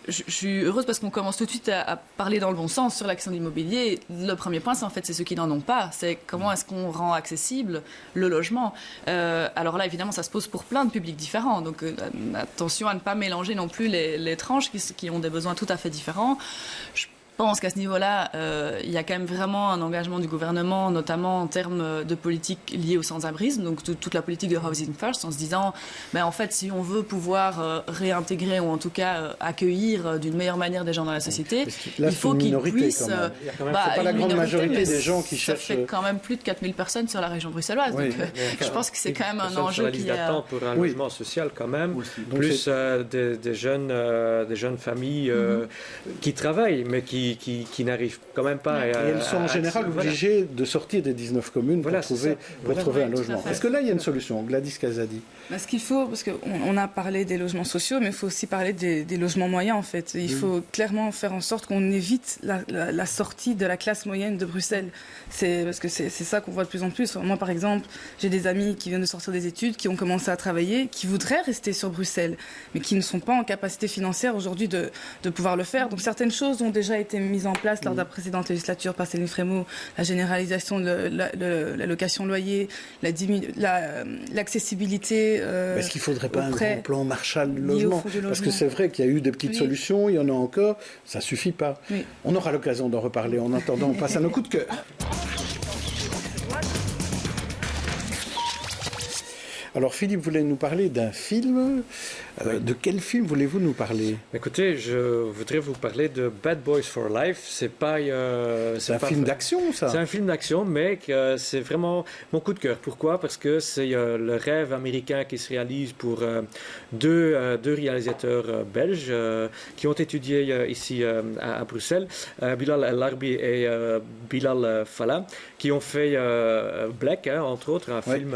Je suis heureuse parce qu'on commence tout de suite à parler dans le bon sens sur l'action de l'immobilier. Le premier point, c'est ceux qui n'en ont pas. C'est comment est-ce qu'on rend accessible le logement. Alors là, évidemment, ça se pose pour plein de publics différents. Donc attention à ne pas mélanger non plus les tranches qui ont des besoins tout à fait différents. Je pense qu'à ce niveau-là, il y a quand même vraiment un engagement du gouvernement, notamment en termes de politique liée au sans-abrisme, donc toute la politique de Housing First, en se disant, en fait, si on veut pouvoir réintégrer ou en tout cas accueillir d'une meilleure manière des gens dans la société, il faut qu'ils puissent... C'est pas la grande majorité des gens qui cherchent... Ça fait quand même plus de 4000 personnes sur la région bruxelloise, donc je pense que c'est quand même un enjeu qui est... pour un logement social quand même, plus des jeunes familles qui travaillent, mais qui n'arrivent quand même pas et elles sont en général obligées de sortir des 19 communes pour trouver un logement. Est-ce que là, il y a une solution? Gladys Casadi. Ce qu'il faut, parce qu'on a parlé des logements sociaux, mais il faut aussi parler des logements moyens, en fait. Il faut clairement faire en sorte qu'on évite la sortie de la classe moyenne de Bruxelles. Parce que c'est ça qu'on voit de plus en plus. Moi, par exemple, j'ai des amis qui viennent de sortir des études, qui ont commencé à travailler, qui voudraient rester sur Bruxelles, mais qui ne sont pas en capacité financière aujourd'hui de pouvoir le faire. Donc certaines choses ont déjà été mis en place lors de la précédente législature par Céline Frémaux, la généralisation de l'allocation loyer, l'accessibilité. Est-ce qu'il ne faudrait pas un grand plan Marshall de logement? Parce que c'est vrai qu'il y a eu des petites solutions, il y en a encore, ça ne suffit pas. Oui. On aura l'occasion d'en reparler. En attendant, on passe à nos coups de cœur. Alors Philippe voulait nous parler d'un film. De quel film voulez-vous nous parler? Écoutez, je voudrais vous parler de Bad Boys for Life. C'est un film d'action, ça? C'est un film d'action, mais c'est vraiment mon coup de cœur. Pourquoi? Parce que c'est le rêve américain qui se réalise pour deux réalisateurs belges qui ont étudié ici à Bruxelles, Bilal El Arbi et Bilal Fallah, qui ont fait Black, entre autres, un film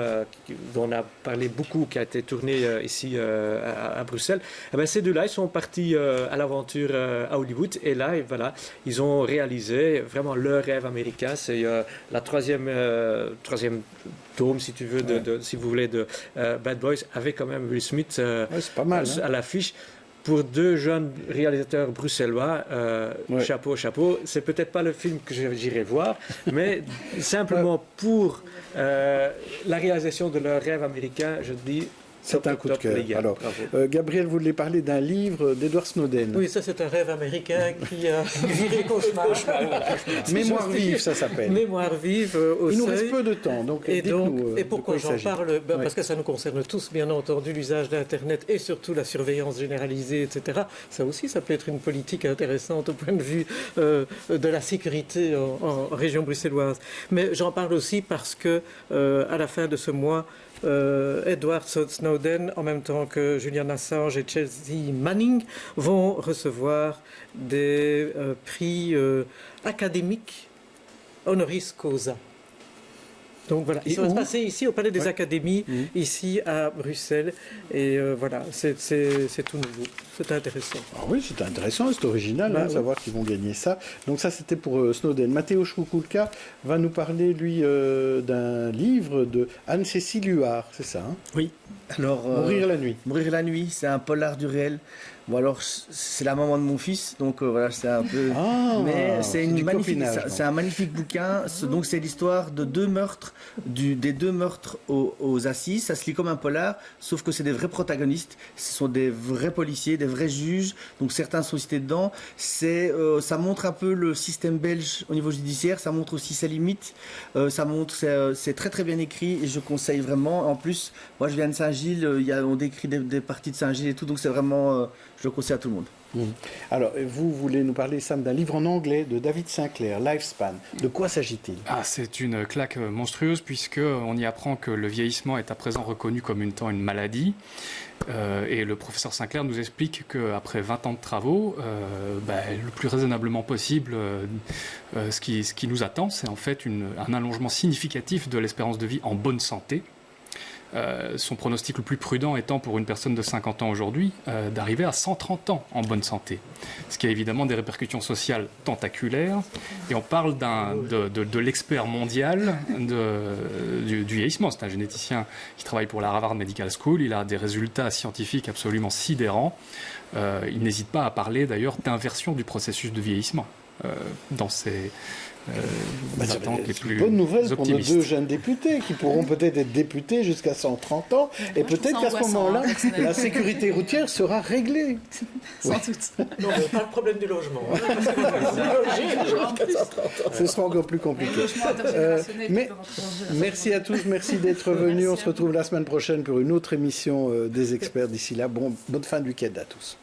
dont on a parlé beaucoup, qui a été tourné ici à Bruxelles. Et bien, ces deux-là, ils sont partis à l'aventure à Hollywood, et là, voilà, ils ont réalisé vraiment leur rêve américain. C'est la troisième tome, si tu veux, si vous voulez, de Bad Boys, avec quand même Will Smith c'est pas mal, à l'affiche. Pour deux jeunes réalisateurs bruxellois, chapeau. C'est peut-être pas le film que j'irai voir, mais simplement pour la réalisation de leur rêve américain, je dis... C'est un coup de cœur. Alors, Gabriel voulait parler d'un livre d'Edward Snowden. Oui, ça c'est un rêve américain qui a viré cauchemar. Mémoire vive, ça s'appelle. Mémoire vive au Il nous seuil. reste peu de temps, donc et pourquoi j'en parle? Parce que ça nous concerne tous, bien entendu, l'usage d'Internet et surtout la surveillance généralisée, etc. Ça aussi, ça peut être une politique intéressante au point de vue de la sécurité en région bruxelloise. Mais j'en parle aussi parce que à la fin de ce mois, Edward Snowden, en même temps que Julian Assange et Chelsea Manning, vont recevoir des prix académiques honoris causa. Donc voilà, ils sont passés ici au Palais des Académies, ici à Bruxelles, et voilà, c'est tout nouveau, c'est intéressant. Ah oui, c'est intéressant, c'est original de savoir qu'ils vont gagner ça. Donc ça, c'était pour Snowden. Mateusz Kukulka va nous parler, lui, d'un livre de Anne-Cécile Huard, c'est ça, hein? Oui. Alors, Mourir la nuit. Mourir la nuit, c'est un polar du réel. Bon, alors, c'est la maman de mon fils, donc voilà, c'est un peu... mais c'est un magnifique bouquin. Donc, c'est l'histoire de deux meurtres, des deux meurtres aux assises. Ça se lit comme un polar, sauf que c'est des vrais protagonistes. Ce sont des vrais policiers, des vrais juges. Donc, certains sont cités dedans. Ça montre un peu le système belge au niveau judiciaire. Ça montre aussi ses limites. C'est très, très bien écrit et je conseille vraiment. En plus, moi, je viens de Saint-Gilles. On décrit des parties de Saint-Gilles et tout. Donc, c'est vraiment... je le conseille à tout le monde. Alors, vous voulez nous parler, Sam, d'un livre en anglais de David Sinclair, Lifespan. De quoi s'agit-il? C'est une claque monstrueuse, puisqu'on y apprend que le vieillissement est à présent reconnu comme une maladie. Et le professeur Sinclair nous explique qu'après 20 ans de travaux, le plus raisonnablement possible, ce qui nous attend, c'est en fait un allongement significatif de l'espérance de vie en bonne santé. Son pronostic le plus prudent étant pour une personne de 50 ans aujourd'hui d'arriver à 130 ans en bonne santé. Ce qui a évidemment des répercussions sociales tentaculaires. Et on parle de l'expert mondial du vieillissement. C'est un généticien qui travaille pour la Harvard Medical School. Il a des résultats scientifiques absolument sidérants. Il n'hésite pas à parler d'ailleurs d'inversion du processus de vieillissement dans ses... les plus bonne nouvelle pour nos deux jeunes députés qui pourront peut-être être députés jusqu'à 130 ans et peut-être qu'à ce moment-là la sécurité routière sera réglée. Sans doute. Non, mais pas le problème du logement. Ce sera encore plus compliqué. Mais merci à tous, merci d'être venus. On se retrouve la semaine prochaine pour une autre émission des experts. D'ici là, bonne fin de week-end à tous.